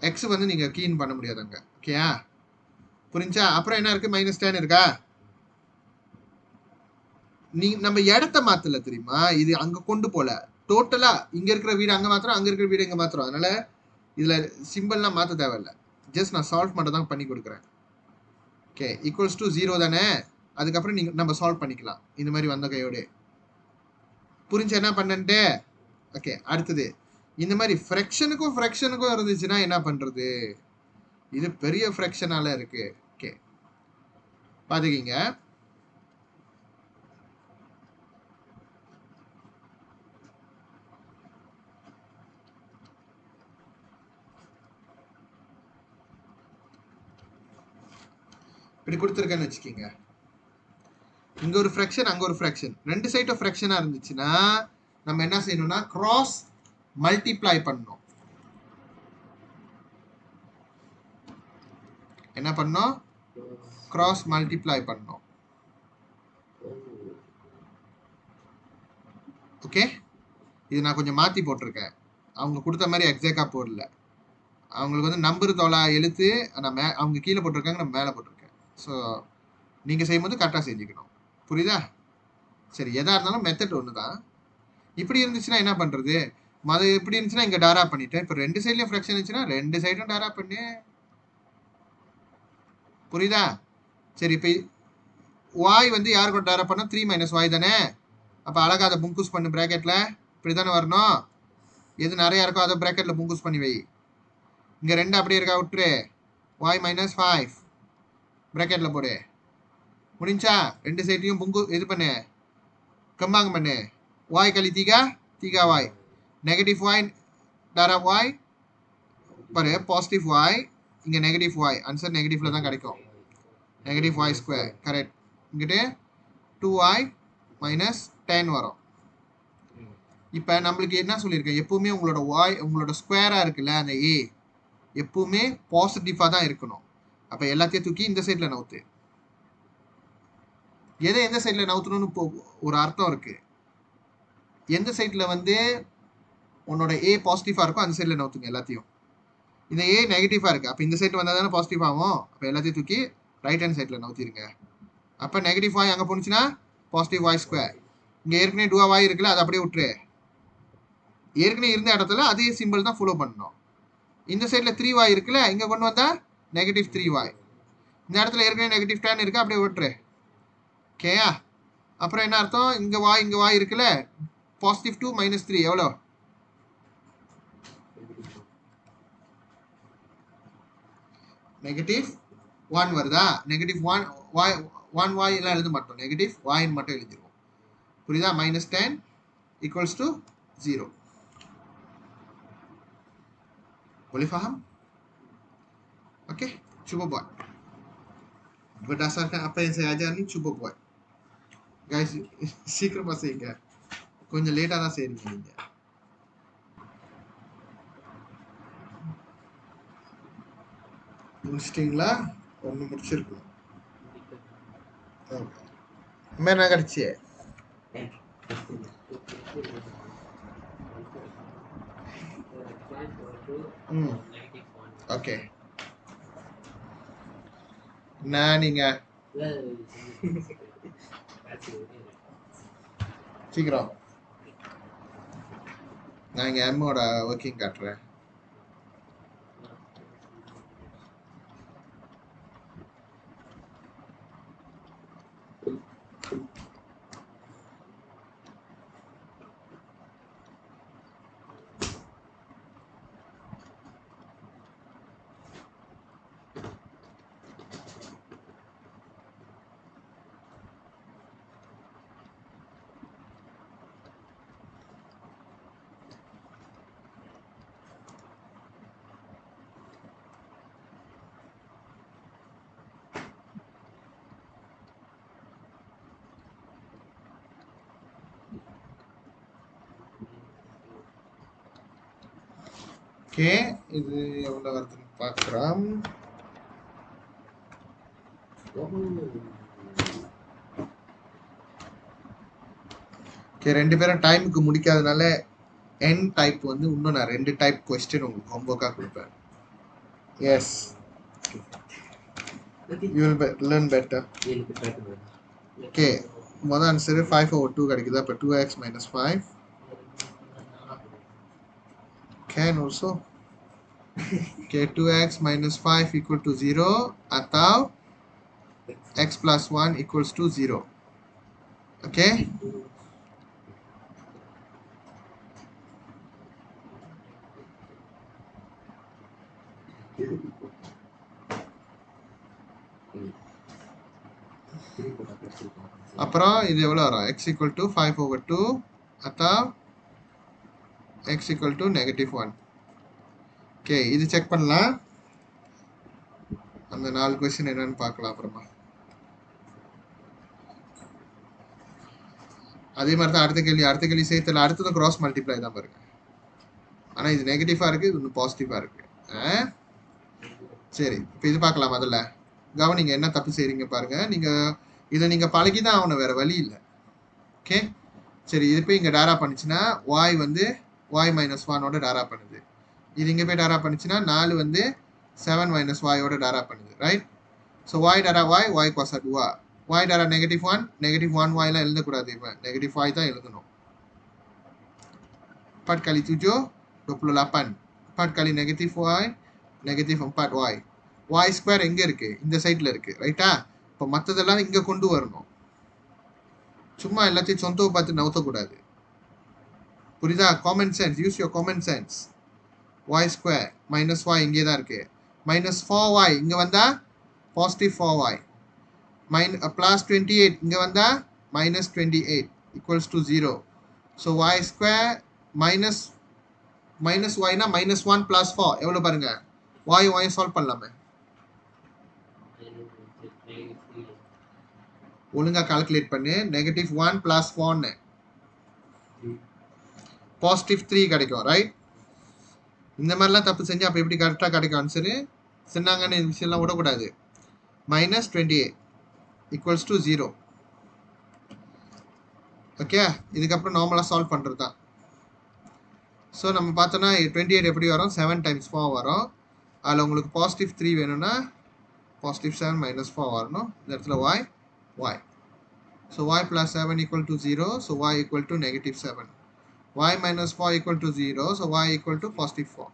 எக்ஸ் வந்து நீங்கள் கீன் பண்ண முடியாது அங்கே. ஓகேயா? புரிஞ்சா? அப்புறம் என்ன இருக்குது? -10 இருக்கா? நம்ம இடத்த மாற்றல தெரியுமா? இது அங்கே கொண்டு போல. டோட்டலாக இங்கே இருக்கிற வீடு அங்கே மாத்திரம், அங்கே இருக்கிற வீடு இங்கே மாத்திரம். அதனால இதில் சிம்பிள்லாம் மாற்ற தேவையில்லை. ஜஸ்ட் நான் சால்வ் மட்டும் தான் பண்ணி கொடுக்குறேன். ஓகே, ஈக்குவல்ஸ் டு 0 தானே. அதுக்கப்புறம் நம்ம சால்வ் பண்ணிக்கலாம் இந்த மாதிரி வந்த கையோடு. புரிஞ்சு என்ன பண்ணன்ட்டு? ஓகே, அடுத்தது இந்த மாதிரி ஃப்ராக்ஷனுக்கும் இருந்துச்சுன்னா என்ன பண்ணுறது? இது பெரிய ஃப்ராக்ஷனால இருக்கு. ஓகே, பார்த்துக்கிங்க. இப்படி கொடுத்துருக்கேன்னு வச்சுக்கிங்க. இங்கே ஒரு ஃப்ராக்ஷன், அங்கே ஒரு ஃப்ராக்ஷன், ரெண்டு சைட் ஆஃப் ஃப்ராக்ஷனாக இருந்துச்சுன்னா நம்ம என்ன செய்யணும்னா கிராஸ் மல்டிப்ளை பண்ணணும். என்ன பண்ணோம்? கிராஸ் மல்டிப்ளை பண்ணோம். ஓகே, இது நான் கொஞ்சம் மாற்றி போட்டிருக்கேன். அவங்க கொடுத்த மாதிரி எக்ஸாக்டாக போடல. அவங்களுக்கு வந்து நம்பர் தோலா எழுத்து நான் அவங்க கீழே போட்டிருக்காங்க, நான் மேலே போட்டிருக்கேன். ஸோ நீங்கள் செய்யும்போது கரெக்டாக செஞ்சுக்கணும். புரியுதா? சரி, எதாக இருந்தாலும் மெத்தட் ஒன்று தான். இப்படி இருந்துச்சுன்னா என்ன பண்ணுறது? இப்படி இருந்துச்சுன்னா இங்கே டாரா பண்ணிட்டேன். இப்போ ரெண்டு சைட்லேயும் ஃப்ராக்ஷன் இருந்துச்சுன்னா ரெண்டு சைடும் டாரா பண்ணு. புரியுதா? சரி, இப்போ வாய் வந்து யார் கூட டாரா பண்ணோம்? 3 - y தானே. அப்போ அழகாக அதை புங்கூஸ் பண்ணு ப்ராக்கெட்டில். இப்படி தானே வரணும். எது நிறையா இருக்கோ அதை ப்ராக்கெட்டில் புங்கூஸ் பண்ணி வை. இங்கே ரெண்டு அப்படியே இருக்கா, விட்டுரு. y - 5 ப்ராக்கெட்டில் போடு. முடிஞ்சா? ரெண்டு சைட்லையும் இது பண்ணு, கம்பாங்க பண்ணு. y கழி 3 y, நெகட்டிவ் y டாரா y பாரு, பாசிட்டிவ் y, இங்கே நெகட்டிவ் y. ஆன்சர் நெகட்டிவ்ல தான் கிடைக்கும். -y². கரெக்ட். இங்கிட்டு 2y - 10 வரும். இப்போ நம்மளுக்கு என்ன சொல்லியிருக்கேன்? எப்பவுமே உங்களோட ஸ்கொயராக இருக்குல்ல, அந்த a எப்பவுமே பாசிட்டிவாக தான் இருக்கணும். அப்போ எல்லாத்தையும் தூக்கி இந்த சைடில் நவுத்து. எந்த சைடில் நவுத்தணும்னு இப்போ ஒரு அர்த்தம் இருக்கு. எந்த சைடில் வந்து உன்னோட ஏ பாசிட்டிவாக இருக்கோ அந்த சைடில் நவுத்துங்க எல்லாத்தையும். இந்த ஏ நெகட்டிவாக இருக்குது. அப்போ இந்த சைடு வந்தால் தானே பாசிட்டிவ் ஆகும். அப்போ எல்லாத்தையும் தூக்கி ரைட் ஹேண்ட் சைடில் நவுத்திருங்க. அப்போ நெகட்டிவ் வாய் அங்கே போணுச்சுன்னா பாசிட்டிவ் வாய் ஸ்கொயர். இங்கே ஏற்கனவே டூவா வாய் இருக்குல்ல, அதை அப்படியே விட்டுரு. ஏற்கனவே இருந்த இடத்துல அதே சிம்பிள் தான் ஃபாலோ பண்ணணும். இந்த சைடில் 3 வாய் இருக்குல்ல, இங்கே கொண்டு வந்தால் நெகட்டிவ் 3 வாய். இந்த இடத்துல ஏற்கனவே நெகட்டிவ் 10 இருக்குது, அப்படியே விட்டுரு. ஓகேயா? அப்புறம் என்ன அர்த்தம்? இங்கே வாய் இருக்குல்ல, பாசிட்டிவ் 2 மைனஸ் 3 எவ்வளோ? நெகட்டிவ் 1 வருதா? நெகட்டிவ் 1 வாய் எல்லாம் எழுத மாட்டோம், நெகட்டிவ் வாயின்னு மட்டும் எழுதிடுவோம். புரியுதா? Minus 10 equals to 0. boleh faham? Okey, cuba buat. Berdasarkan apa yang saya ajar ni, cuba buat. Guys, சீக்கிரமா செய்யுங்க. கொஞ்சம் லேட்டாக தான் செய்றீங்க நீங்க. முடிச்சிட்டிங்களா? ஒன்று முடிச்சிருக்கணும். ஓகே. என்ன கிடச்சி? ஓகே. நான் நீங்க சீக்கிரம் நான் இங்கே எம்மோட ஒர்க்கிங் காட்டுறேன். ஓகே, இது எவ்வளோ வருதுன்னு பார்க்குறோம். ஓகே, 2 பேரும் டைமுக்கு முடிக்காதனால என் டைப் வந்து இன்னும் நான் 2 டைப் கொஸ்டின் உங்களுக்கு ஹோம்ஒர்க்காக கொடுப்பேன். Yes, you will learn better. Okay, மொதல் ஆன்சரு 5/2 கிடைக்குது. அப்போ 2x minus 5 can also. Okay, 2x minus 5 equal to 0 atau x plus 1 equals to 0. Okay. அப்புறம் இது எவ்வளோ வரும்? x equal to 5/2 atau x equal to -1. Okay, இது செக் பண்ணலாம். அந்த 4 கொஸ்டின் என்னன்னு பார்க்கலாம் அப்புறமா. அதே மாதிரி தான் அடுத்த கேள்வி சேர்த்துல அடுத்தது கிராஸ் மல்டிப்ளை தான் பாருங்க. ஆனால் இது நெகட்டிவாக இருக்குது, இது இன்னும் பாசிட்டிவாக இருக்குது. சரி, இப்போ இது பார்க்கலாம். முதல்ல கவனிங்க என்ன தப்பு செய்கிறீங்க பாருங்க. இதை நீங்கள் பழகி தான் ஆகணும், வேறு வழி இல்லை. ஓகே, சரி, இது போய் இங்கே டேரா பண்ணிச்சுன்னா y வந்து y minus 1 டேரா பண்ணுது. இது இங்கே போய் டேரா பண்ணிச்சுன்னா 4 வந்து 7 minus y டேரா பண்ணுது. ரைட்? ஸோ y டேரா y cos 2 y டேரா -1 y எழுதக்கூடாது. இப்போ -y தான் எழுதணும். 4 kali 7 28. 4 kali -y -4y. y square எங்கே இருக்குது? இந்த சைடில் இருக்குது. ரைட்டா? இப்போ மற்றதெல்லாம் இங்கே கொண்டு வரணும். சும்மா எல்லாத்தையும் சொந்தவை பார்த்து நவுத்தக்கூடாது. புரியுதா? Common sense, use your common sense. y square minus y இங்கே தான் இருக்குது. -4y இங்கே வந்தால் பாசிட்டிவ் 4y. ப்ளஸ் 28 இங்கே வந்தால் -28 equals to 0. So y square minus yனா -1 + 4 எவ்வளோ பாருங்க? y சால்வ் பண்ணலாமே. ஒழுங்கா கால்குலேட் பண்ணு. -1 + 4 +3 கிடைக்கும். ரைட்? இந்த மாதிரிலாம் தப்பு செஞ்சு அப்போ எப்படி கரெக்டாக கிடைக்கும் ஆன்சரு? சின்னாங்கன்னு இந்த விஷயம்லாம் விடக்கூடாது. -28 ஈக்குவல்ஸ் டு 0. ஓகே, இதுக்கப்புறம் நார்மலாக சால்வ் பண்ணுறது தான். ஸோ நம்ம பார்த்தோன்னா 28 எப்படி வரும்? 7 × 4 வரும். அதில் உங்களுக்கு பாசிட்டிவ் 3 வேணும்னா பாசிட்டிவ் 7 மைனஸ் 4 வரணும். இந்த இடத்துல y. So y plus 7 equal to 0. So y equal to negative 7. Y minus 4 equal to 0. So y equal to positive 4.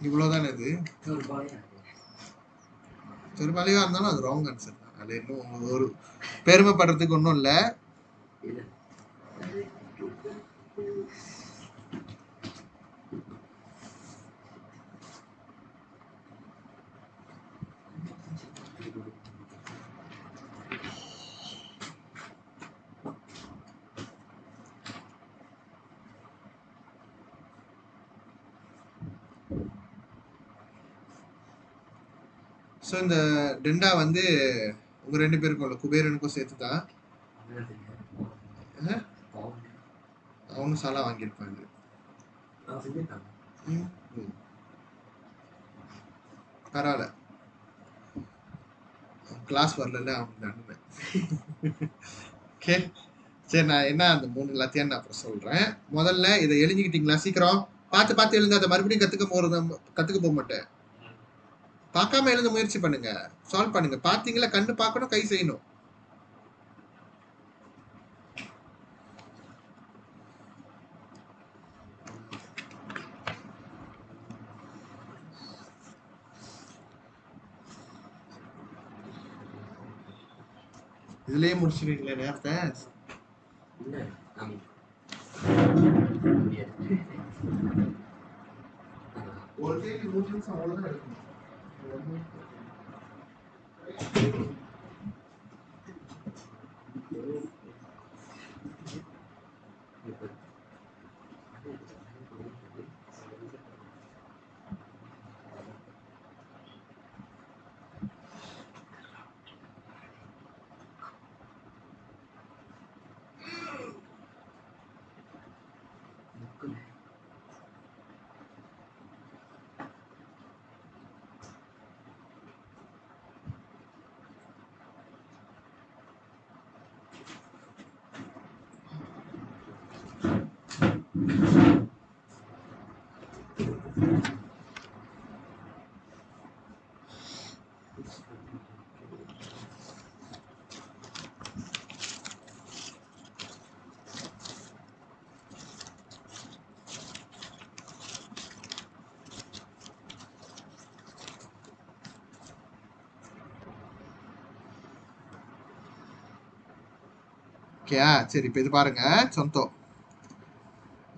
இவ்வளோதான் இது. பெரும்பாலையாக இருந்தாலும் அது ராங் ஆன்சர் தான். அது இன்னும் ஒரு பெருமைப்படுறதுக்கு ஒன்றும் இல்லை. ஸோ இந்த டெண்டா வந்து உங்க 2 பேருக்கும் இல்லை, குபேரனுக்கும் சேர்த்து தான். அவனும் சாலா வாங்கியிருப்பாங்க. பரவாயில்ல, கிளாஸ் வரல அவனுக்கு அனுப்பேன். ஓகே சரி, நான் என்ன அந்த 3 எல்லாத்தையும் நான் அப்புறம் சொல்றேன். முதல்ல இதை எழுதிக்கிட்டீங்களா? சீக்கிரம் பார்த்து எழுந்து அதை மறுபடியும் கத்துக்க போக மாட்டேன். பார்க்காம எழுத முயற்சி பண்ணுங்க, சால்வ் பண்ணுங்க. பார்த்தீங்களா? கண்ணு பார்க்கணும், கை செய்யணும். இதுலயே முடிச்சிருக்கீங்களே நேரத்தை. ஒரு கேள்வி 3 நிமிஷம் அவ்வளவுதான் எடுக்கணும். ஓகேயா? சரி, இப்போ இது பாருங்க சொந்தம்,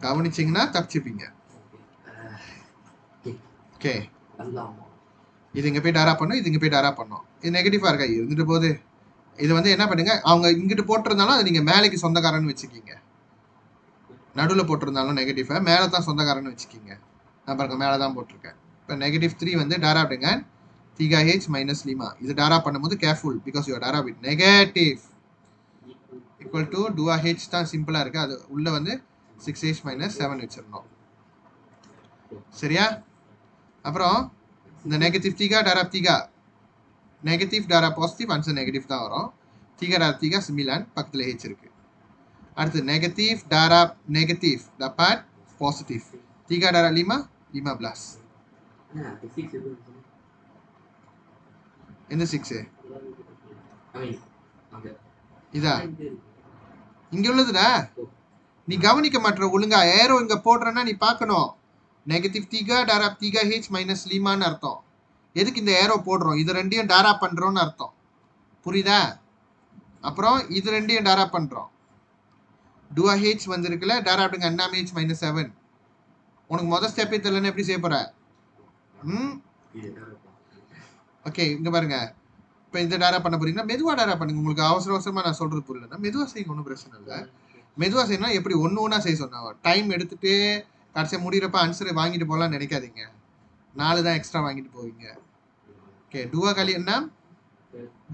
கவனிச்சிங்கன்னா தப்பிச்சுப்பீங்க. ஓகே, இது இங்கே போய் டாரா பண்ணும், இது இங்கே போய் டாரா பண்ணும். இது நெகட்டிவாக இருக்கா? இருந்துட்டு போது. இது வந்து என்ன பண்ணுங்க, அவங்க இங்கிட்டு போட்டிருந்தாலும் அது நீங்கள் மேலேக்கு சொந்தக்காரன்னு வச்சுக்கிங்க. நடுவில் போட்டிருந்தாலும் நெகட்டிவாக மேலே தான் சொந்தக்காரன்னு வச்சுக்கிங்க. நான் பாருங்க மேலே தான் போட்டிருக்கேன். இப்போ நெகட்டிவ் 3 வந்து டாரா அப்படிங்க தீகா ஹெச் மைனஸ் லீமா. இது டாரா பண்ணும்போது கேர்ஃபுல், பிகாஸ் யூ டாரா வித் நெகட்டிவ் ஈக்குவல் டு டூஆ ஹெச் தான் சிம்பிளாக இருக்குது. அது உள்ளே வந்து 6h மைனஸ் 7 வச்சிடணும். சரியா? அப்புறம் இந்த நெகட்டிவ் தீகா டாரா தீகா, நெகட்டிவ் டாரா பாசிட்டிவ், ஆன்சர் நெகட்டிவ் தான் வரும். தீகா டாரா தீகா சிமிலான், பக்கத்தில் ஹெச் இருக்கு. அடுத்து நெகட்டிவ் டாரா நெகட்டிவ் டபாட் பாசிட்டிவ், தீகா டாரா லீமா லீமா பிளாஸ். எந்த 6? இதா இங்க உள்ளதுடா, நீ கவனிக்க மாட்டற ஒழுங்கா. ஏரோ இங்க போடுறேன்னா நீ பார்க்கணும். நெகட்டிவ் தீகா டாரா தீகா ஹெச் மைனஸ் லீமான்னு அர்த்தம். எதுக்கு இந்த ஏரோ போடுறோம்? இது ரெண்டையும் டாரா பண்றோம்னு அர்த்தம். புரியுதா? அப்புறம் இது ரெண்டையும் டாரா பண்றோம். டூஆ ஹெச் வந்திருக்குல்ல, டாரா அப்படிங்க அண்ணாம் ஹெச் மைனஸ் 7. உனக்கு முதல் ஸ்டெப்பே தெரியலன்னு எப்படி செய்ய போற? ஓகே, இங்க பாருங்க. இப்போ இந்த டாரா பண்ண போறீங்கன்னா மெதுவாக டாரா பண்ணுங்க. உங்களுக்கு அவசரமாக நான் சொல்றது புரியலன்னா மெதுவாக செய்யுங்க, ஒன்றும் பிரச்சனை இல்லை. மெதுவாக செய்யணும். எப்படி ஒன்று செய்ய சொன்னாங்க, டைம் எடுத்துட்டு கடைசியாக முடிகிறப்ப ஆன்சரை வாங்கிட்டு போகலான்னு நினைக்காதீங்க. 4 தான் எக்ஸ்ட்ரா வாங்கிட்டு போவீங்க. ஓகே, டூவா காலி என்ன?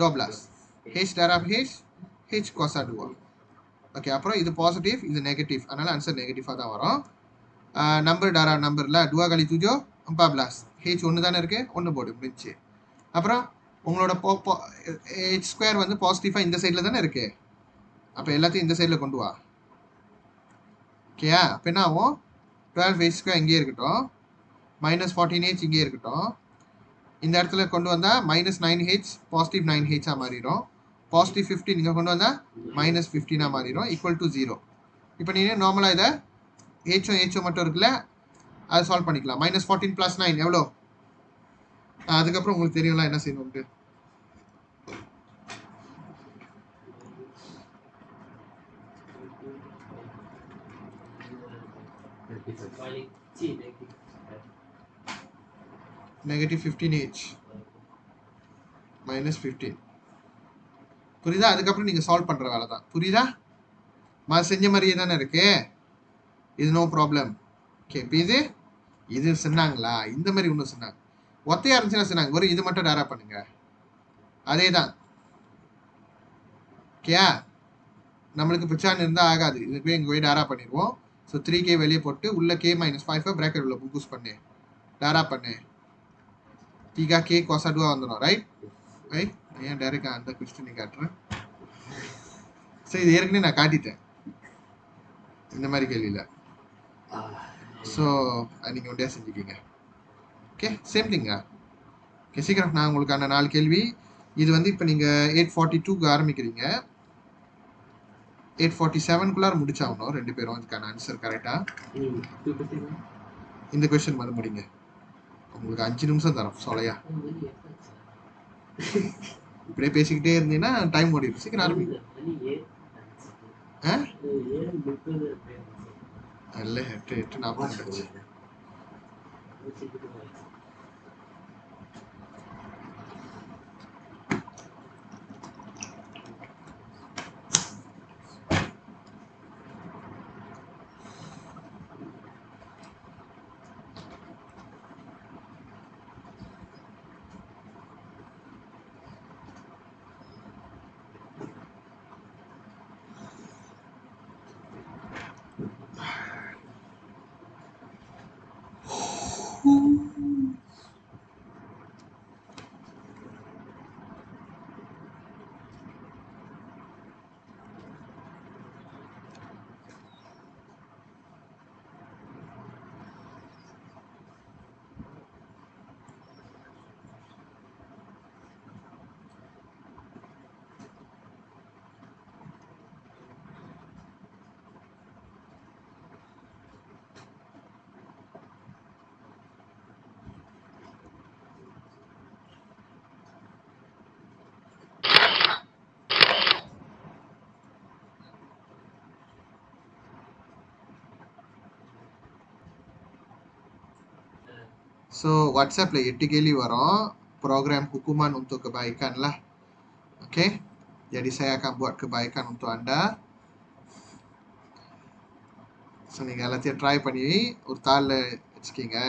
டோப்ளாஸ் ஹெச் டாரா ஹெச் ஹெச் கோசா டூவா. ஓகே, அப்புறம் இது பாசிட்டிவ், இது நெகட்டிவ், அதனால ஆன்சர் நெகட்டிவாக தான் வரும். நம்பர் டாரா நம்பரில் டூவா காலி தூஜோ அம்பா பிளாஸ் ஹெச் 1 தானே இருக்கு, 1 போடு முடிச்சு. அப்புறம் உங்களோட ஹெச் ஸ்கொயர் வந்து பாசிட்டிவாக இந்த சைடில் தானே இருக்கு. அப்போ எல்லாத்தையும் இந்த சைடில் கொண்டு வா. ஓகேயா? அப்போ என்ன ஆகும்? 12 ஹெச் ஸ்கொயர் இங்கேயே இருக்கட்டும். மைனஸ் 14h இங்கே இருக்கட்டும். இந்த இடத்துல கொண்டு வந்தால் மைனஸ் 9h பாசிட்டிவ் 9h மாறிடும். பாசிட்டிவ் 15 இங்கே கொண்டு வந்தால் மைனஸ் 15 மாறிடும், ஈக்குவல் டு 0. இப்போ நீங்கள் நார்மலாக இதை ஹெச்சோ மட்டும் இருக்குல்ல, அதை சால்வ் பண்ணிக்கலாம். மைனஸ் 14 + 9 எவ்வளோ? அதுக்கப்புறம் உங்களுக்கு தெரியும்ல என்ன செய்யணும்ட்டு. Negative 15h minus 15. புரியுதா? அதுக்கப்புறம் நீங்கள் சால்வ் பண்ணுற வேலை தான். புரியுதா? செஞ்ச மாதிரியே தானே இருக்கு. இது நோ ப்ராப்ளம். ஓகே, இப்போ இது சொன்னாங்களா? இந்த மாதிரி ஒன்றும் சொன்னாங்க. ஒத்தையா இருந்துச்சுன்னா சொன்னாங்க ஒரு இது மட்டும் டேரா பண்ணுங்க. அதே தான். ஓகேயா? நம்மளுக்கு பிச்சான் இருந்தால் ஆகாது. இதுக்கு இங்கே போய் டேரா பண்ணிடுவோம். ஸோ 3k வெளியே போட்டு உள்ள k - 5 பிராக்கெட் உள்ள புக்கூஸ் பண்ணு, டேரா பண்ணு. 3k cos 2 வந்துடும். Right right. ஏன் டேரெக்டாக அந்த கொஸ்டினை காட்டுறேன். சரி, இது ஏற்கனவே நான் காட்டிட்டேன் இந்த மாதிரி கேள்வியில். ஸோ அது நீங்கள் ஒன்றையாக செஞ்சுக்கிங்க. ஓகே, சேம் திங்கா. ஓகே, சீக்கிரம் நான் உங்களுக்கான 4 கேள்வி. இது இப்போ நீங்கள் 8:42க்கு ஆரம்பிக்கிறீங்க. 8:47க்குள்ளார முடிச்சாகணும் 2 பேரும். இதுக்கான ஆன்சர் கரெக்டாக இந்த கொஸ்டின் வந்து முடிங்க. உங்களுக்கு 5 நிமிஷம் தரோம் சொலையா. இப்படியே பேசிக்கிட்டே இருந்தீங்கன்னா டைம் ஓடிடும். சீக்கிரம் ஆரம்பிங்க. இல்லை 8:40 So WhatsApp le 8 kali waron program hukuman untuk kebaikan lah. Oke. Jadi saya akan buat kebaikan untuk Anda. So நீங்க எல்லாத்தையும் ட்ரை பண்ணி ஒரு தாளில் வச்சுக்கிங்க.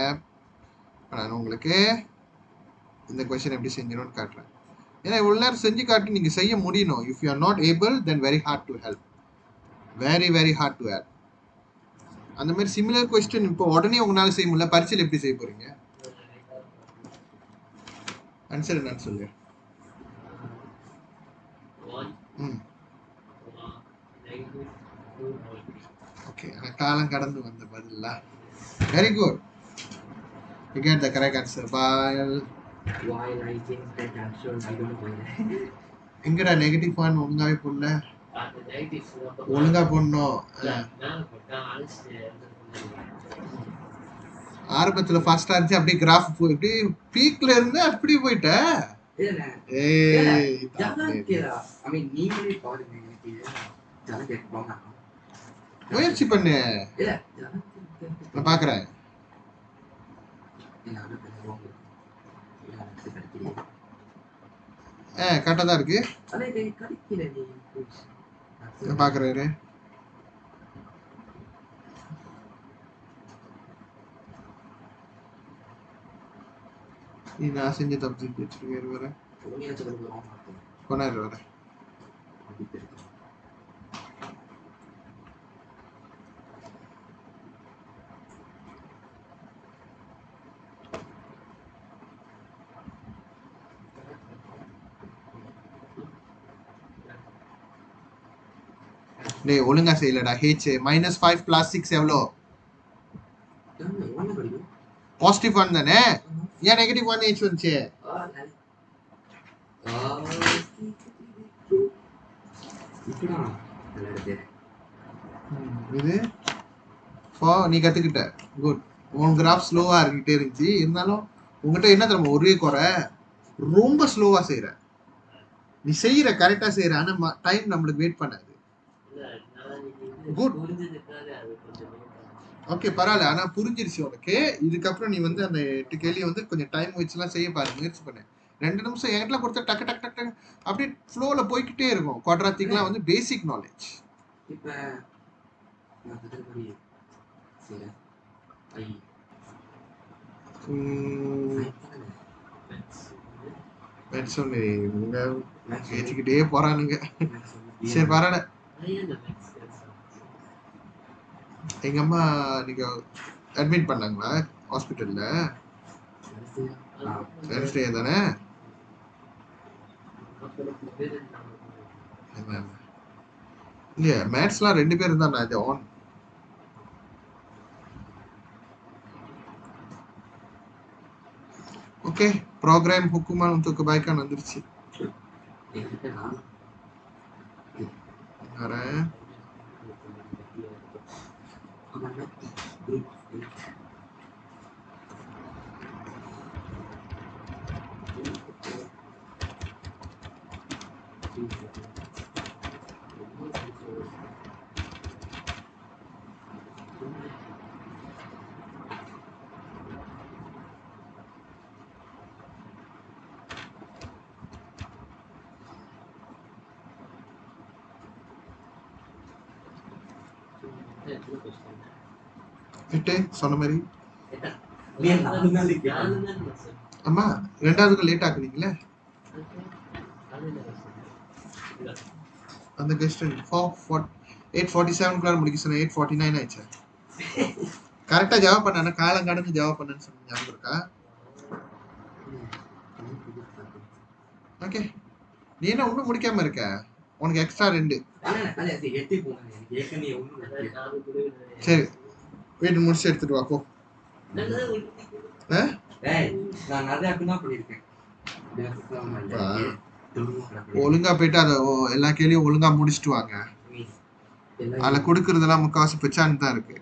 நான் உங்களுக்கு இந்த கொஸ்டின் எப்படி செஞ்சணும்னு காட்டுறேன். ஏன்னா இவ்வளோ நேரம் செஞ்சு காட்டி நீங்கள் செய்ய முடியணும். If you are not able then very hard to help. Very hard to help. அந்த மாதிரி சிமிலர் கொஸ்டின் இப்போ உடனே உங்களால் செய்ய முடியல. பரீட்சையில் எப்படி செய்ய போறீங்க? ஆன்சர் என்னன்னு சொல்லு. ஓகே, காலம் கடந்து வந்த பதிலா. Very good. You get the correct answer. While I think that answer, I don't know why. எங்கடா நெகட்டிவ் பாயிண்ட் ஒழுங்காவே போடல. ஒழுங்கா போடணும். ஆரம்பத்துல ஃபாஸ்டா இருந்துச்சு, அப்படியே கிராஃப் இப்படி பீக்ல இருந்து அப்படி போயிட்ட. முயற்சி பண்ணு, நான் பாக்குறேன். கரெக்டா தான் இருக்கு, பாக்குறாரு. நீ நான் செஞ்ச தப்பு செஞ்சு வச்சிருக்கேன். வர கொண்டாரு வர. டேய் ஒழுங்கா செய்யலடா. h -5 + 6 எவ்வளோ? பாசிட்டிவ் 1 தானே, ஏன் நெகட்டிவ் 1h வந்துச்சு? இது நீ கத்துக்கிட்ட குட். உன் கிராஃப் ஸ்லோவா இருக்கிட்டே இருந்துச்சு, இருந்தாலும் உங்ககிட்ட என்ன தெரியுமா ஒரே குறை, ரொம்ப ஸ்லோவா செய்யற. நீ செய்யற கரெக்டா செய்யற, ஆனா டைம் நம்மளுக்கு வெயிட் பண்ணாது. குட், ஓகே பரவாயில்ல, ஆனா புரிஞ்சிருச்சு உனக்கு. இதுக்கப்புறம் நீ வந்து அந்த 8 கேள்வி வந்து கொஞ்சம் டைம் வச்சுலாம் செய்ய பாரு, முயற்சி பண்ணு. 2 நிமிஷம் என்கிட்ட கொடுத்தா டக்கு டக்கு டக்கு டக்கு அப்படியே ஃப்ளோல போய்கிட்டே இருக்கும். குவாட்ராட்டிக்லாம் வந்து பேசிக் நாலேஜ். இப்ப ஏற்றிக்கிட்டே போறானுங்க. சரி பரவாயில்ல. எங்க அம்மா நீங்க அட்மிட் பண்ணாங்களா ஹாஸ்பிட்டல்ல? வெனஸ்டே தானே? இல்லையா மேட்ச்லாம் 2 பேர் இருந்தா இது on. Okay, program hukuman untuk kebaikan வந்துருச்சு. வரேன். எட்டு சொன்ன மாதிரி அம்மா 2வது லேட் ஆக்குனீங்களே அந்த கொஸ்டின் 8:47 முடிக்க சொன்ன 8:49 ஆயிடுச்சு. கரெக்டா ஜவாப் பண்ணா காலம் கடந்து ஜவாப் பண்ணேன்னு சொன்ன ஞாபகம் இருக்கா? ஓகே, நீ என்ன ஒன்றும் முடிக்காம இருக்க? உனக்கு எக்ஸ்ட்ரா 2. சரி வீட்டு முடிச்சு எடுத்துட்டு வா போ. ஒழுங்கா போயிட்டு அதை எல்லா கேள்வியும் ஒழுங்கா முடிச்சுட்டு வாங்க. அதில் கொடுக்கறதெல்லாம் முக்காவாசி பிச்சான்னு தான் இருக்கு.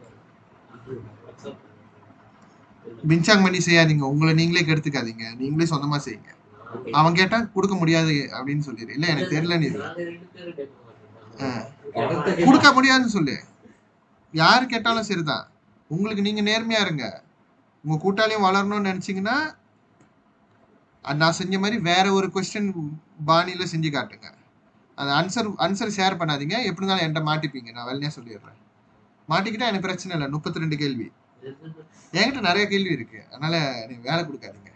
பின்சாங் பண்ணி செய்யாதீங்க, உங்களை நீங்களே கெடுத்துக்காதீங்க, நீங்களே சொந்தமா செய்யுங்க. அவன் கேட்டா கொடுக்க முடியாது அப்படின்னு சொல்லிடு. இல்ல எனக்கு தெரியலன்னு கொடுக்க முடியாதுன்னு சொல்லு. யாரு கேட்டாலும் சரிதான், உங்களுக்கு நீங்க நேர்மையா இருங்க. உங்க கூட்டாளியும் வளரணும்னு நினைச்சீங்கன்னா நான் செஞ்ச மாதிரி வேற ஒரு கொஸ்டின் பாணியில செஞ்சு காட்டுங்க. அந்த ஆன்சர் ஷேர் பண்ணாதீங்க, எப்படி இருந்தாலும் என்கிட்ட மாட்டிப்பீங்க. நான் வெள்ளையா சொல்லிடுறேன், மாட்டிக்கிட்டா எனக்கு பிரச்சனை இல்லை. 32 கேள்வி என்கிட்ட நிறைய கேள்வி இருக்கு, அதனால நீங்க வேலை கொடுக்காதீங்க.